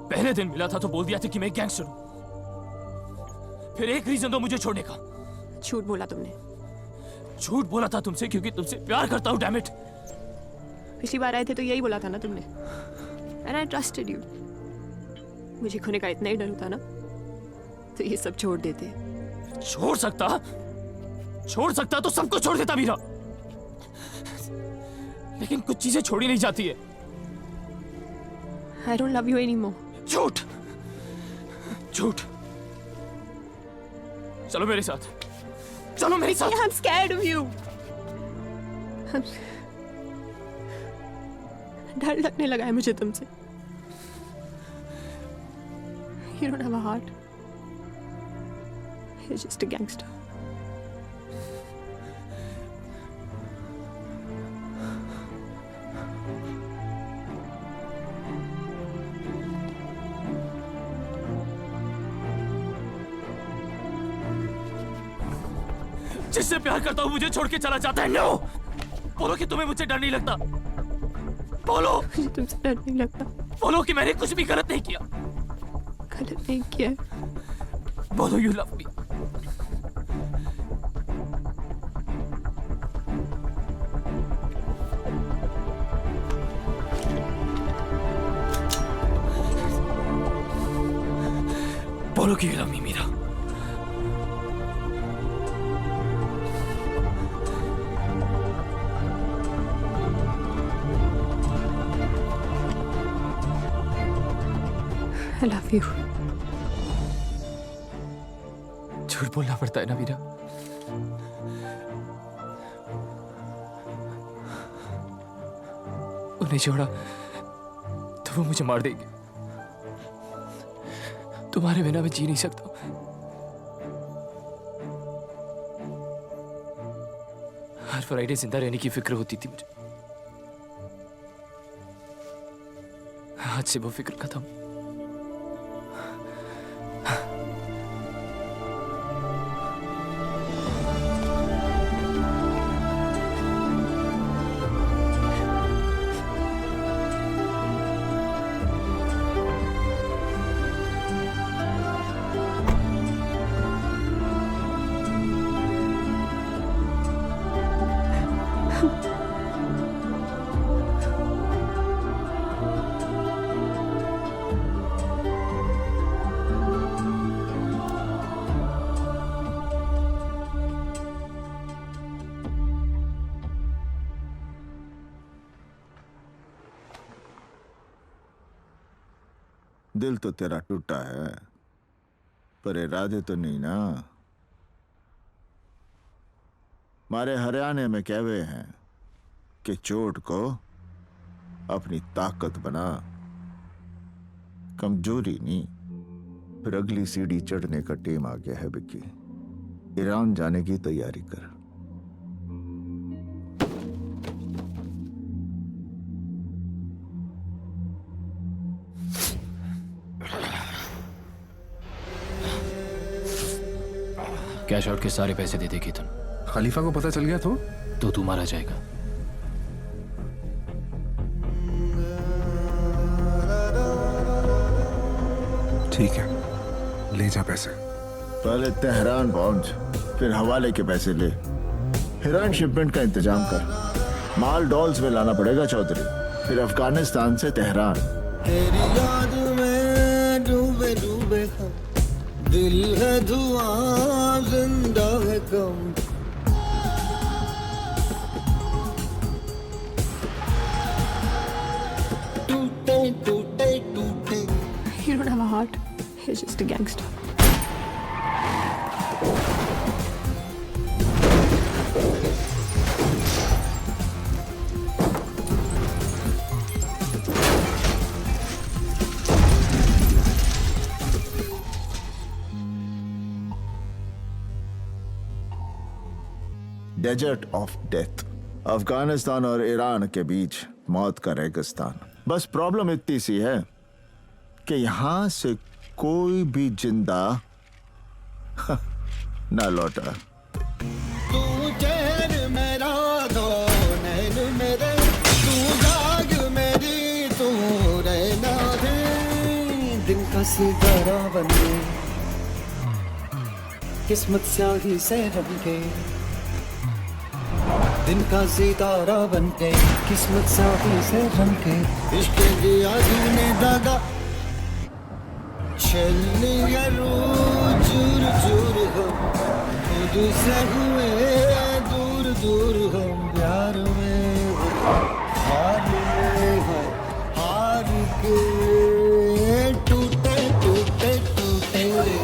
पहले दिन मिला था तो बोल दिया था कि मैं गैंगस्टर हूं। फिर एक रीजन दो मुझे छोड़ने का। झूठ बोला तुमने। झूठ बोला था तुमसे क्योंकि तुमसे प्यार करता हूं, डैम इट। पिछली बार आए थे तो यही बोला था ना तुमने। And I trusted you. मुझे खोने का इतना ही डर होता ना तो ये सब छोड़ देते। छोड़ सकता तो सबको छोड़ देता मीरा। लेकिन कुछ चीजें छोड़ी नहीं जाती है। आई डोंट लव यू एनीमोर। झूठ। चलो मेरे साथ। I'm scared of you. डर लगने लगा है मुझे तुमसे। You don't have a heart. You're just a gangster. जिससे प्यार करता हूं मुझे छोड़ के चला जाता है। नो, बोलो कि तुम्हें मुझसे डर नहीं लगता। बोलो मुझे तुमसे डर नहीं लगता। बोलो कि मैंने कुछ भी गलत नहीं किया। गलत नहीं किया। बोलो यू लव मी। बोलो कि you love me Meera. I love you. झूठ बोलना पड़ता है ना मीरा। उन्हें छोड़ा तो वो मुझे मार देंगे। तुम्हारे बिना मैं जी नहीं सकता। हर फ्राइडे जिंदा रहने की फिक्र होती थी मुझे। आज से वो फिक्र खत्म। दिल तो तेरा टूटा है पर इरादे तो नहीं ना। हमारे हरियाणा में कहवे हैं कि चोट को अपनी ताकत बना, कमजोरी नहीं। फिर अगली सीढ़ी चढ़ने का टेम आ गया है विक्की। ईरान जाने की तैयारी कर। कैश आउट के सारे पैसे दे दे केतन। खलीफा को पता चल गया तो तू मारा जाएगा। ठीक है, ले जा पैसे। पहले तेहरान पहुंच, फिर हवाले के पैसे ले। हेरोइन शिपमेंट का इंतजाम कर। माल डॉल्स में लाना पड़ेगा चौधरी। फिर अफगानिस्तान से तेहरान। तेरी याद में डूबे डूबे दिल है धुआं जिंदा है कम टूटे टूटे टूटे You don't have a heart. You're just a gangster. Desert of death, Afghanistan और ईरान के बीच मौत का रेगिस्तान। बस प्रॉब्लम इतनी सी है कि यहां से कोई भी जिंदा ना लौटा। तू चैन मेरा दो नैन मेरे तू जाग मेरी तू रहना दे दिन का सितारा बने किस्मत स्याही से रंग के दिन का सितारा बन के किस्मत स्याही से रंग के इश्क दिया तूने दादा चलने चूर चूर हो खुद से हुए दूर दूर हो प्यार में हो हार के टूटे टूटे टूटे रे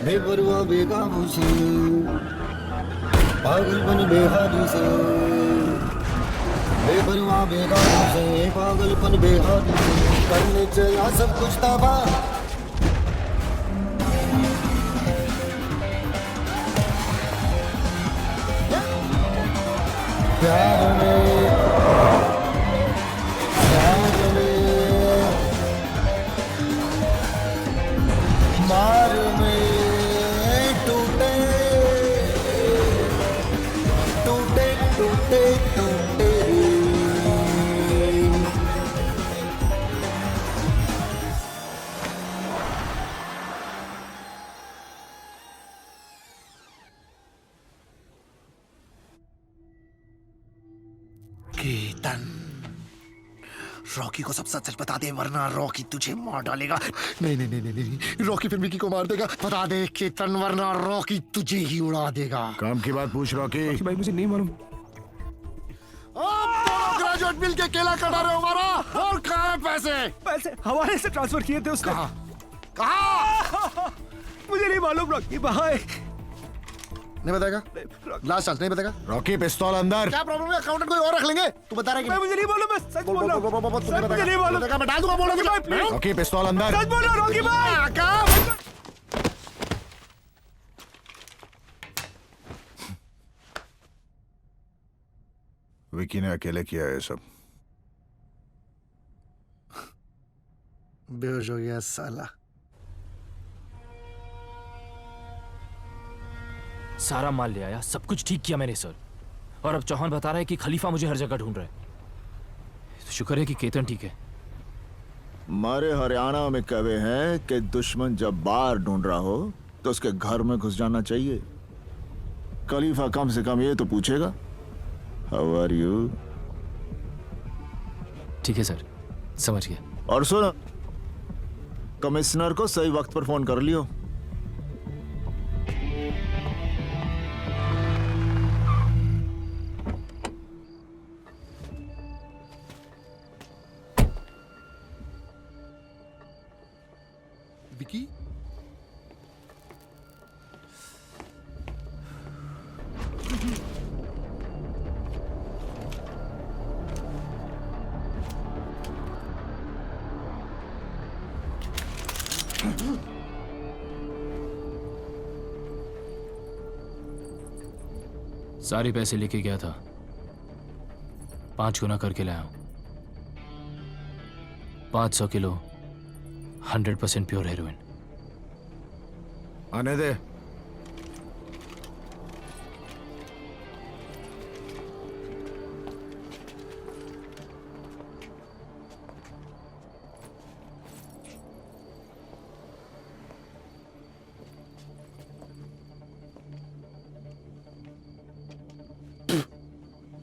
बेपरवाह बेकाबू से पागलपन बेहादी से बेपरवाह बेकाबू से पागलपन बेहादी से करने चला सब कुछ तबाह प्यार में मार में टूटे टूटे टूटे टूटे केतन रॉकी को सब सच सच बता दे वरना रॉकी तुझे मार डालेगा। नहीं नहीं नहीं नहीं नहीं रॉकी फिर विकी को मार देगा। बता दे केतन वरना रॉकी तुझे ही उड़ा देगा। काम की बात पूछ रॉकी। भाई मुझे नहीं मालूम। ग्रेजुएट मिल के केला कटा रहे हो हमारा। और कहाँ है पैसे? पैसे हवाले से ट्रांसफर किए थे उसने। कहाँ? मुझे नहीं मालूम रॉकी भाई। नहीं बताएगा? लास्ट चांस नहीं बताएगा? रॉकी पिस्तौल अंदर। क्या प्रॉब्लम है? अकाउंटेंट कोई और रख लेंगे। तू बता रहा है कि मुझे नहीं मालूम, मैं सच बोल रहा हूं। मुझे नहीं मालूम। मैं डाल दूंगा बोलो भाई। रॉकी पिस्तौल अंदर। सच बोल रहा रॉकी भाई। विकी ने अकेले किया है सब। बेहोश हो गया साला। सारा माल ले आया, सब कुछ ठीक किया मैंने सर। और अब चौहान बता रहा है कि खलीफा मुझे हर जगह ढूंढ रहा है। तो शुक्र है कि केतन ठीक है। हमारे हरियाणा में कहे हैं कि दुश्मन जब बाहर ढूंढ रहा हो तो उसके घर में घुस जाना चाहिए। खलीफा कम से कम ये तो पूछेगा, हाउ आर यू? ठीक है सर, समझ गया। और सुन, कमिश्नर को सही वक्त पर फोन कर लियो। विकी सारे पैसे लेके गया था, 5 गुना करके लाया हूं। 500 किलो 100% प्योर हेरोइन। आने दे।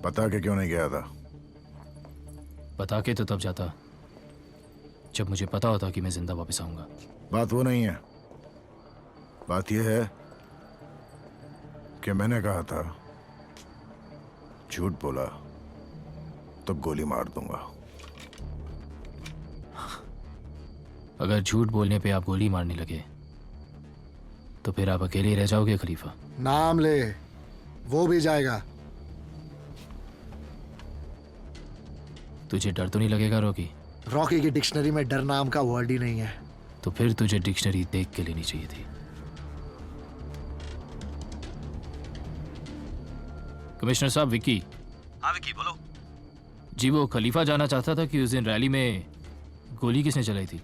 बता के क्यों नहीं गया था? बता के तो तब जाता जब मुझे पता होता कि मैं जिंदा वापस आऊंगा। बात वो नहीं है, बात यह है कि मैंने कहा था झूठ बोला तो गोली मार दूंगा। अगर झूठ बोलने पे आप गोली मारने लगे तो फिर आप अकेले ही रह जाओगे खलीफा। नाम ले, वो भी जाएगा। तुझे डर तो नहीं लगेगा रॉकी? रॉकी की डिक्शनरी में डर नाम का वर्ड ही नहीं है। तो फिर तुझे डिक्शनरी देख के लेनी चाहिए थी। कमिश्नर साहब, विक्की। हाँ विक्की, बोलो। जी वो खलीफा जाना चाहता था कि उस दिन रैली में गोली किसने चलाई थी?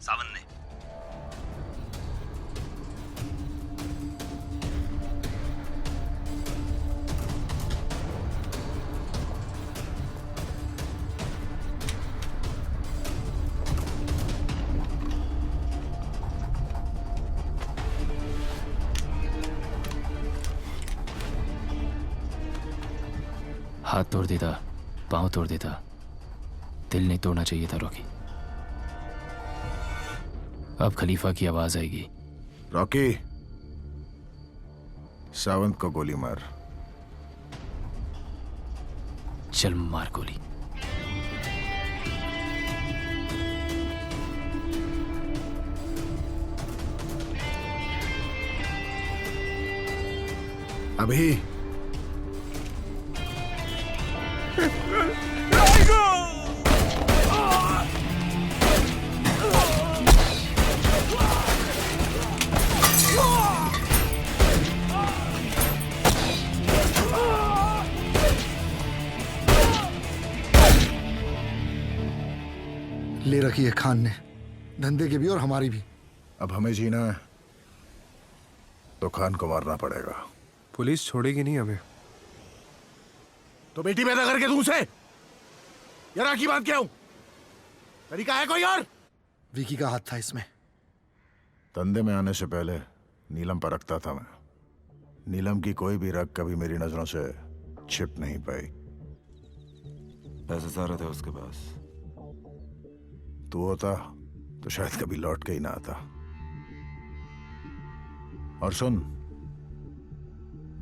सावन ने। हाथ तोड़ देता, पांव तोड़ देता, दिल नहीं तोड़ना चाहिए था रॉकी। अब खलीफा की आवाज आएगी। रॉकी, सावंत को गोली मार। चल मार गोली। अभी ले रखी है खान ने, धंधे की भी और हमारी भी। अब हमें जीना है तो खान को मारना पड़ेगा। पुलिस छोड़ेगी नहीं हमें। तो बेटी पैदा करके दूं उसे? यार की बात क्या हूं? तरीका है कोई और? विकी का हाथ था इसमें। धंधे में आने से पहले नीलम पर रखता था मैं। नीलम की कोई भी रग कभी मेरी नजरों से छिप नहीं पाई। पैसे सारे थे उसके पास। तू होता तो शायद कभी लौट के ही ना आता। और सुन,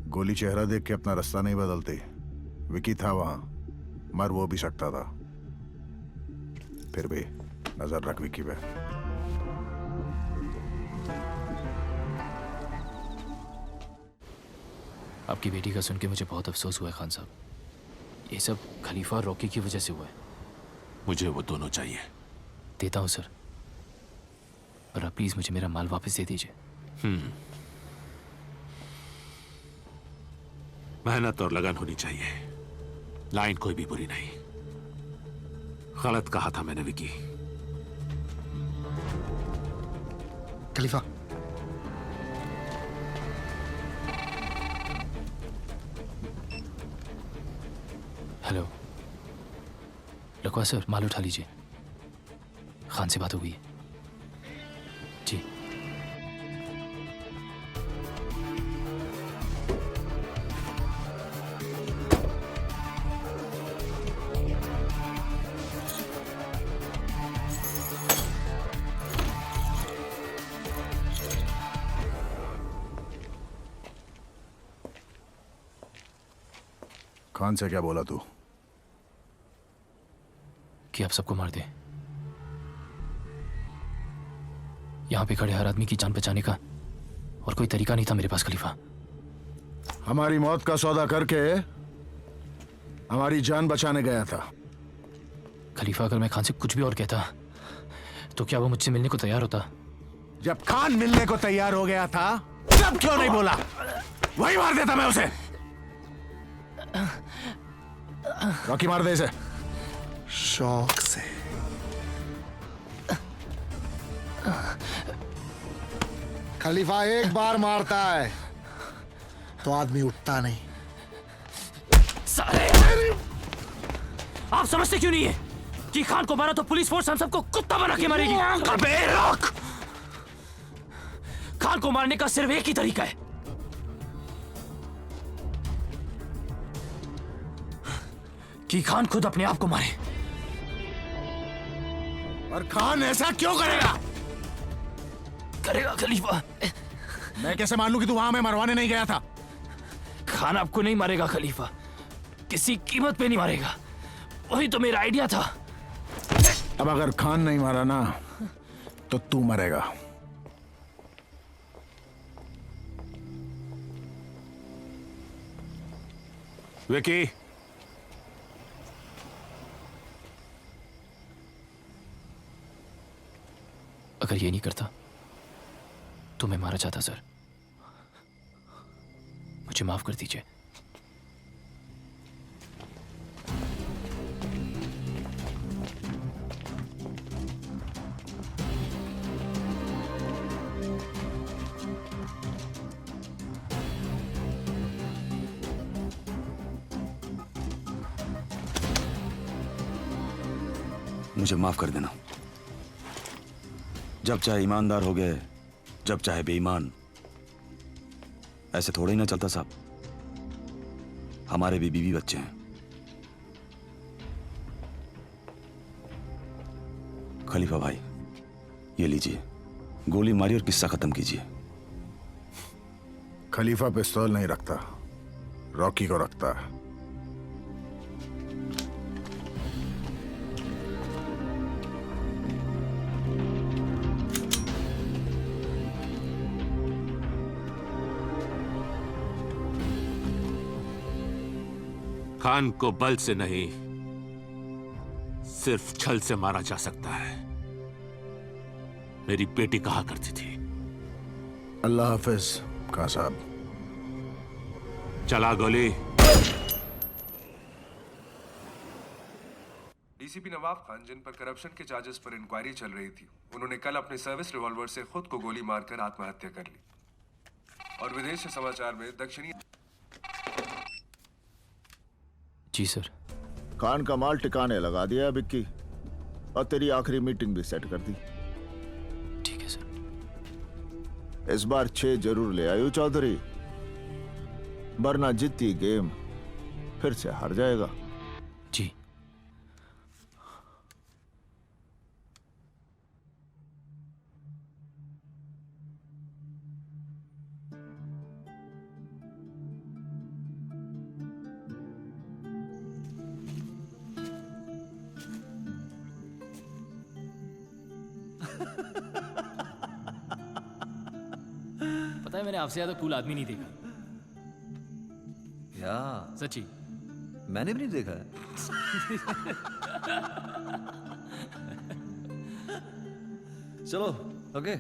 गोली चेहरा देख के अपना रास्ता नहीं बदलती। विकी था वहां, मर वो भी सकता था। फिर भी नजर रख विकी पे। आपकी बेटी का सुन के मुझे बहुत अफसोस हुआ है खान साहब। ये सब खलीफा और रॉकी की वजह से हुआ है। मुझे वो दोनों चाहिए। देता हूं सर, पर आप प्लीज मुझे मेरा माल वापस दे दीजिए। मेहनत और लगन होनी चाहिए। लाइन कोई भी बुरी नहीं। गलत कहा था मैंने विकी। खलीफा, हेलो लकवा सर, माल उठा लीजिए। खान से बात हो गई है जी। खान से क्या बोला तू? कि आप सबको मार दे। यहां पे खड़े हर आदमी की जान बचाने का और कोई तरीका नहीं था मेरे पास खलीफा। हमारी मौत का सौदा करके हमारी जान बचाने गया था। खलीफा, अगर मैं खान से कुछ भी और कहता तो क्या वो मुझसे मिलने को तैयार होता? जब खान मिलने को तैयार हो गया था तब क्यों नहीं बोला? वही मार देता मैं उसे। रॉकी, मार दे इसे। शौक से। खलीफा एक बार मारता है तो आदमी उठता नहीं। साले! आप समझते क्यों नहीं है कि खान को मारा तो पुलिस फोर्स हम सबको कुत्ता बना के मारेगी? अबे रुक! खान को मारने का सिर्फ एक ही तरीका है, कि खान खुद अपने आप को मारे। और खान ऐसा क्यों करेगा? करेगा खलीफा। मैं कैसे मान लूं कि तू वहां में मरवाने नहीं गया था? खान आपको नहीं मारेगा खलीफा, किसी कीमत पे नहीं मारेगा। वही तो मेरा आइडिया था। अब अगर खान नहीं मारा ना तो तू मरेगा। विकी, अगर ये नहीं करता तो मैं मारा जाता सर। मुझे माफ कर दीजिए। मुझे माफ कर देना। जब चाहे ईमानदार हो गए, जब चाहे बेईमान। ऐसे थोड़ा ही ना चलता साहब। हमारे भी बीवी बच्चे हैं। खलीफा भाई, ये लीजिए, गोली मारी और किस्सा खत्म कीजिए। खलीफा पिस्तौल नहीं रखता, रॉकी को रखता है। खान को बल से नहीं, सिर्फ छल से मारा जा सकता है। मेरी बेटी कहा करती थी। अल्लाह हाफिज खान साहब। चला गोली। डीसीपी नवाब खान, जिन पर करप्शन के चार्जेस पर इंक्वायरी चल रही थी, उन्होंने कल अपने सर्विस रिवॉल्वर से खुद को गोली मारकर आत्महत्या कर ली। और विदेश से समाचार में दक्षिणी। जी सर। खान का माल टिकाने लगा दिया विक्की, और तेरी आखिरी मीटिंग भी सेट कर दी। ठीक है सर। इस बार 6 जरूर ले आयो चौधरी, वरना जीती गेम फिर से हार जाएगा। जी। पता है, मैंने आपसे ज्यादा कूल आदमी नहीं देखा। या सच्ची। मैंने भी नहीं देखा है। चलो, okay,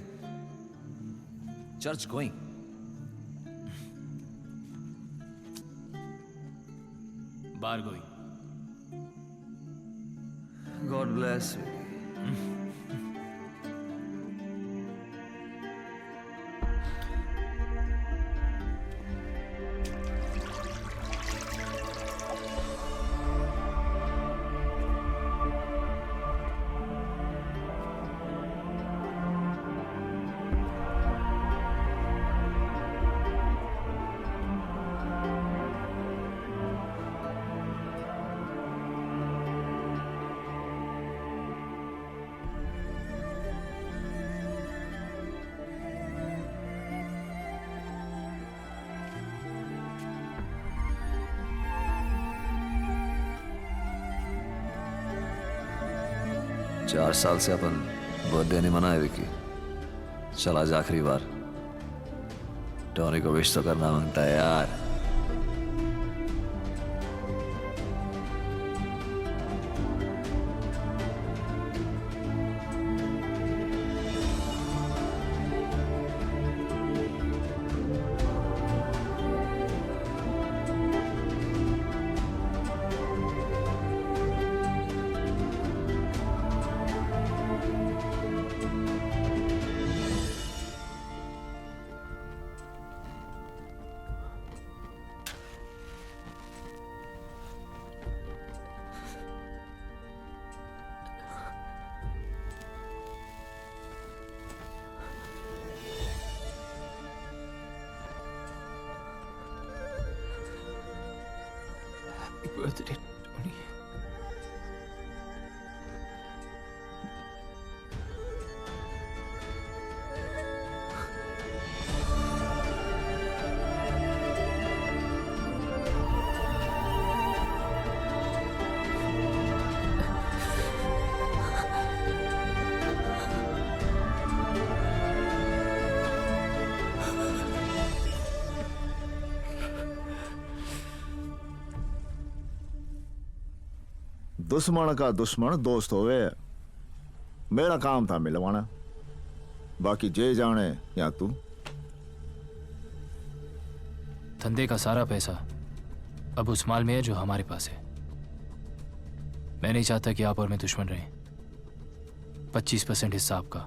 church going. Bar going. God bless you. चार साल से अपन बर्थडे नहीं मनाए विकी। चल आज आखिरी बार। टॉनी को विश तो करना मांगता है यार। बर्थडे दुश्मन का दुश्मन दोस्त होवे। मेरा काम था मिलवाना, बाकी जे जाने या तू। धंधे का सारा पैसा अब उस माल में है जो हमारे पास है। मैं नहीं चाहता कि आप और मैं दुश्मन रहें। 25% हिस्सा आपका।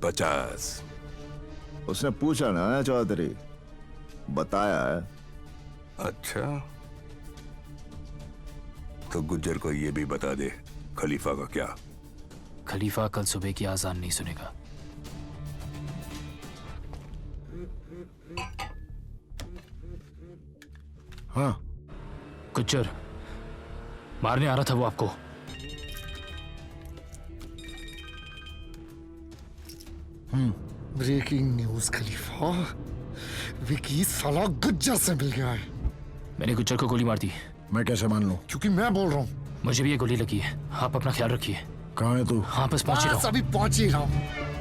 50। उसने पूछा ना चौधरी, बताया है। अच्छा, तो गुज्जर को ये भी बता दे खलीफा का क्या। खलीफा कल सुबह की आजान नहीं सुनेगा। हाँ गुज्जर मारने आ रहा था वो आपको। ब्रेकिंग न्यूज खलीफा, विकी साला गुज्जर से मिल गया है। मैंने गुज्जर को गोली मार दी। मैं कैसे मान लूं? क्योंकि मैं बोल रहा हूँ। मुझे भी ये गोली लगी है। आप अपना ख्याल रखिए। कहाँ है तू? हाँ बस पहुंच ही रहा हूं। अभी पहुंच ही रहा हूँ।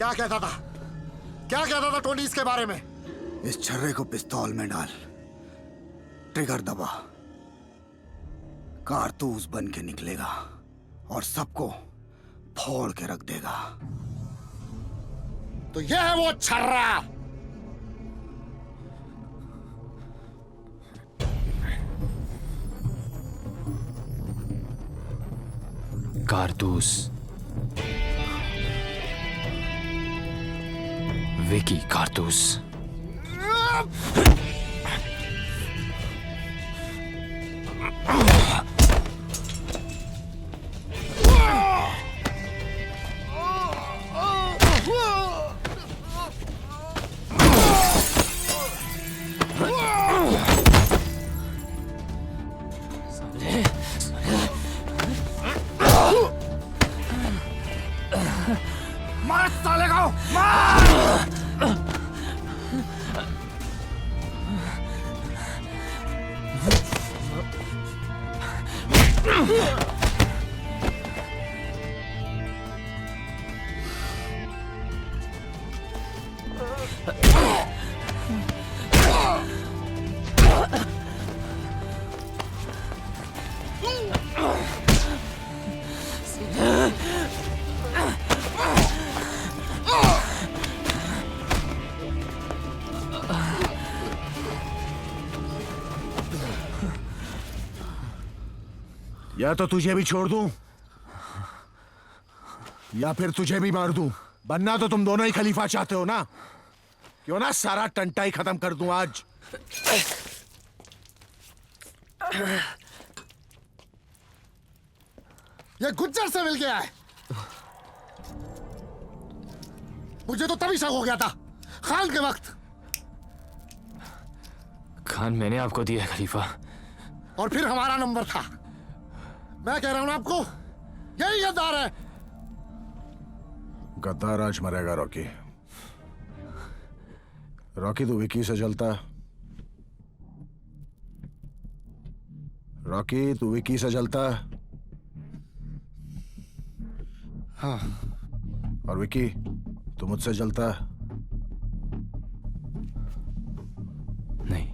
क्या कहता था? क्या कहता था टोनी इसके बारे में? इस छर्रे को पिस्तौल में डाल, ट्रिगर दबा, कारतूस बन के निकलेगा और सबको फोड़ के रख देगा। तो यह है वो छर्रा। कारतूस, विकी कारतूस। मार साले को, मार! या तो तुझे भी छोड़ दूं या फिर तुझे भी मार दूं। बनना तो तुम दोनों ही खलीफा चाहते हो ना? क्यों ना सारा टंटा ही खत्म कर दूं आज। ये गुज्जर से मिल गया है। मुझे तो तभी शक हो गया था, खान के वक्त। खान मैंने आपको दिया है खलीफा। और फिर हमारा नंबर था। मैं कह रहा हूं ना आपको, यही गद्दार है। गद्दार आज मरेगा रॉकी। रॉकी तू विकी से जलता है। रॉकी तू विकी से जलता है। हाँ। और विकी, तू मुझसे जलता है? नहीं।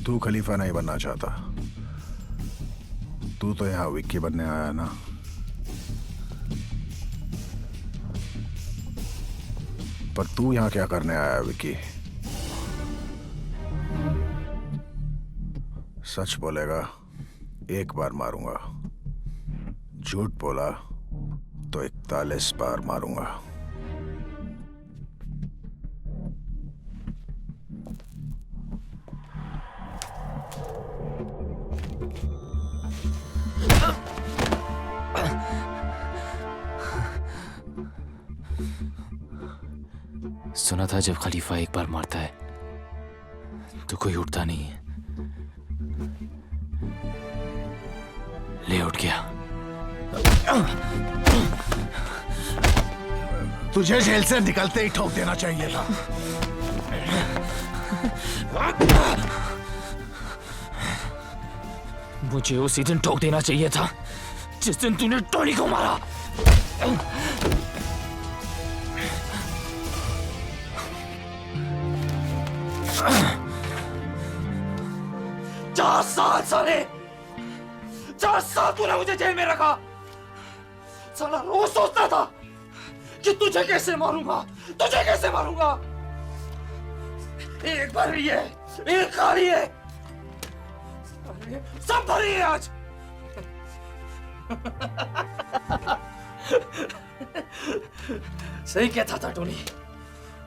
तू खलीफा नहीं बनना चाहता, तू तो यहाँ विक्की बनने आया ना। पर तू यहाँ क्या करने आया विक्की? सच बोलेगा एक बार मारूंगा, झूठ बोला तो 41 बार मारूंगा। सुना था जब खलीफा एक बार मारता है तो कोई उठता नहीं है। ले उठ गया। तुझे जेल से निकलते ही ठोक देना चाहिए था। मुझे उसी दिन ठोक देना चाहिए था जिस दिन तूने टोनी को मारा। चार साल साले, 4 साल तूने मुझे जेल में रखा। साला रोज सोचता था कि तुझे कैसे मारूंगा, तुझे कैसे मारूंगा। एक भरी है, एक खाली है, सब भरी है आज। सही कहता था टोनी,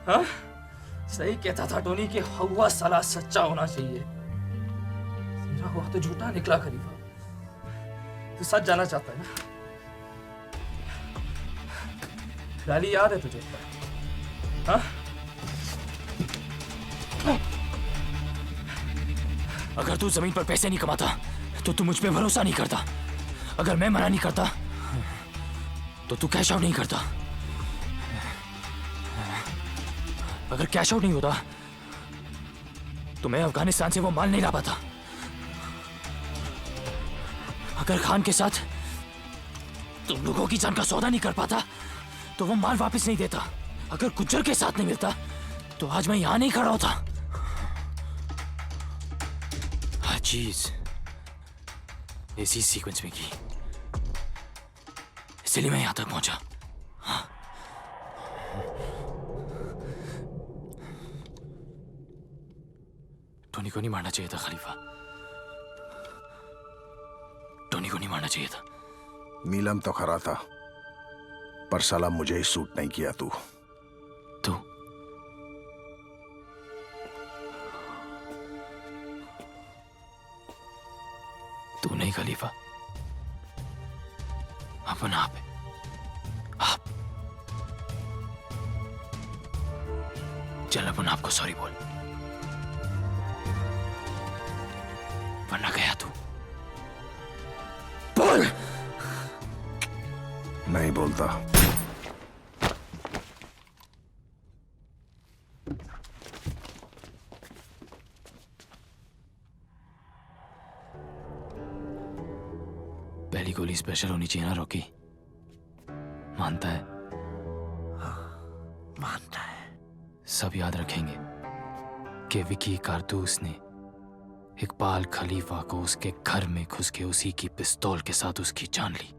हाँ? सही कहता था टोनी कि हवा साला सच्चा होना चाहिए। तेरा हुआ तो झूठा निकला खलीफा। तू सच जाना चाहता है ना? रैली याद है तुझे? हाँ? अगर तू जमीन पर पैसे नहीं कमाता तो तू मुझ पे भरोसा नहीं करता। अगर मैं मना नहीं करता तो तू कैश आउट नहीं करता। अगर कैश आउट नहीं होता तो मैं अफगानिस्तान से वो माल नहीं ला पाता। अगर खान के साथ तुम लोगों की जान का सौदा नहीं कर पाता तो वो माल वापस नहीं देता। अगर गुज्जर के साथ नहीं मिलता तो आज मैं यहां नहीं खड़ा होता। हर चीज इसी सीक्वेंस में की, इसलिए मैं यहां तक पहुंचा। टोनी को नहीं मारना चाहिए था खलीफा, टोनी को नहीं मारना चाहिए था। नीलम तो खरा था पर साला मुझे ही सूट नहीं किया तू। तू नहीं खलीफा, अपना आप है। आप चल अपन आपको सॉरी बोल, वरना गया तू। बोल। नहीं बोलता। पहली गोली स्पेशल होनी चाहिए ना रॉकी? मानता है? मानता है। सब याद रखेंगे कि विकी कारतूस ने इकबाल खलीफा को उसके घर में घुस के उसी की पिस्तौल के साथ उसकी जान ली।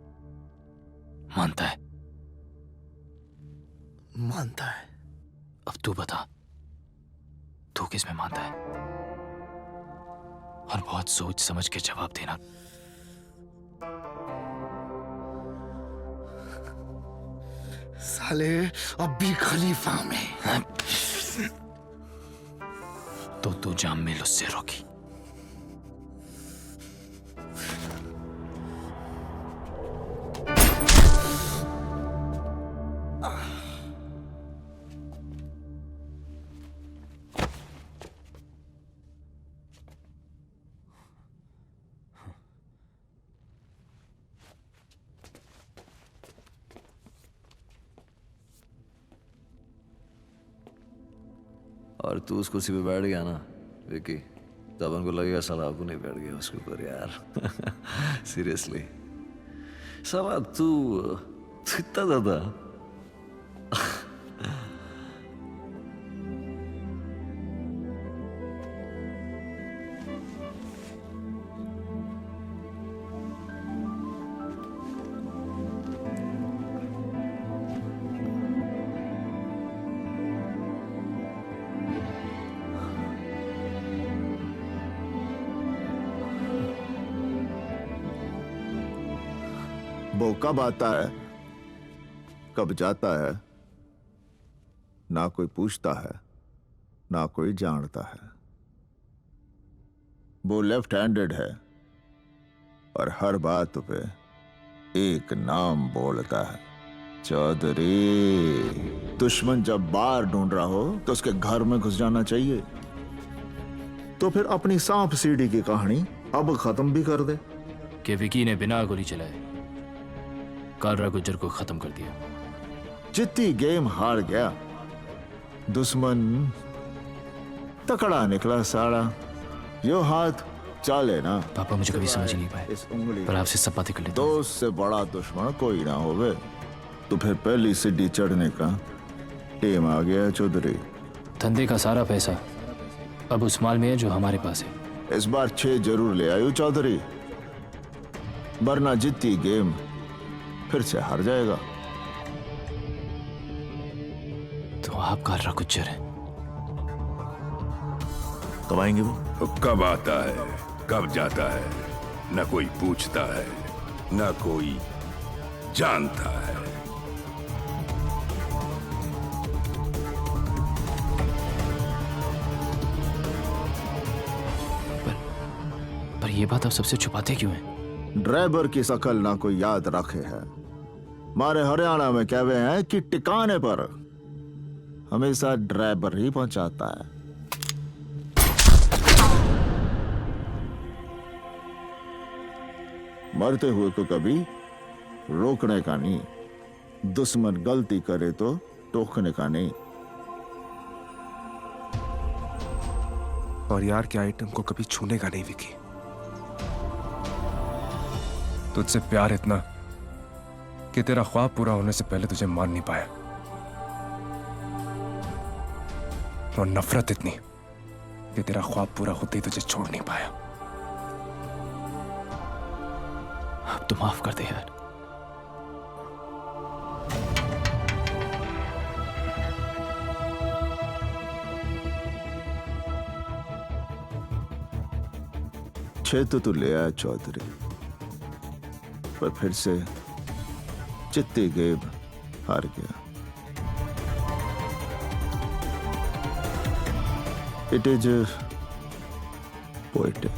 मानता है? मानता है। अब तू बता, तू किस में मानता है? और बहुत सोच समझ के जवाब देना। साले अब भी खलीफा में। तो तू जाम में उससे रोकी। और तू उस कुर्सी पे बैठ गया ना विकी, तब उनको लगेगा साला अबू नहीं बैठ गया उसके ऊपर यार। सीरियसली साला तू इतना ज्यादा वो कब आता है कब जाता है ना कोई पूछता है ना कोई जानता है। वो लेफ्ट हैंडेड है और हर बात पे एक नाम बोलता है, चौधरी। दुश्मन जब बाहर ढूंढ रहा हो तो उसके घर में घुस जाना चाहिए। तो फिर अपनी सांप सीढ़ी की कहानी अब खत्म भी कर दे कि विकी ने बिना गोली चलाए कालरा गुज्जर को खत्म कर दिया। जितनी गेम हार गया, दुश्मन तकड़ा निकला सारा। यो हाथ चाले ना। पापा मुझे कभी समझ ही नहीं पाए, इस उंगली पर आपसे सब बातें कर लेता हूं। दोस्त से बड़ा दुश्मन कोई ना होवे। तो फिर पहली सीढ़ी चढ़ने का टेम आ गया चौधरी। धंधे का सारा पैसा अब उस माल में है जो हमारे पास है। इस बार 6 जरूर ले आयो चौधरी, वरना जीती गेम फिर से हार जाएगा। तो आप कालरा गुज्जर हैं। कब आएंगे वो? कब आता है कब जाता है, न कोई पूछता है न कोई जानता है। पर ये बात आप सबसे छुपाते क्यों हैं? ड्राइवर की शकल ना कोई याद रखे है। हमारे हरियाणा में कहवे हैं कि टिकाने पर हमेशा ड्राइवर ही पहुंचाता है। मरते हुए को कभी रोकने का नहीं, दुश्मन गलती करे तो टोकने का नहीं। और यार के आइटम को कभी छूने का नहीं विकी। तुझसे प्यार इतना कि तेरा ख्वाब पूरा होने से पहले तुझे मान नहीं पाया, और नफरत इतनी कि तेरा ख्वाब पूरा होते ही तुझे छोड़ नहीं पाया। अब तो माफ कर दे यार। छह तो तू ले आया चौधरी, पर फिर से चित्ती गेम हार गया। It is poetic.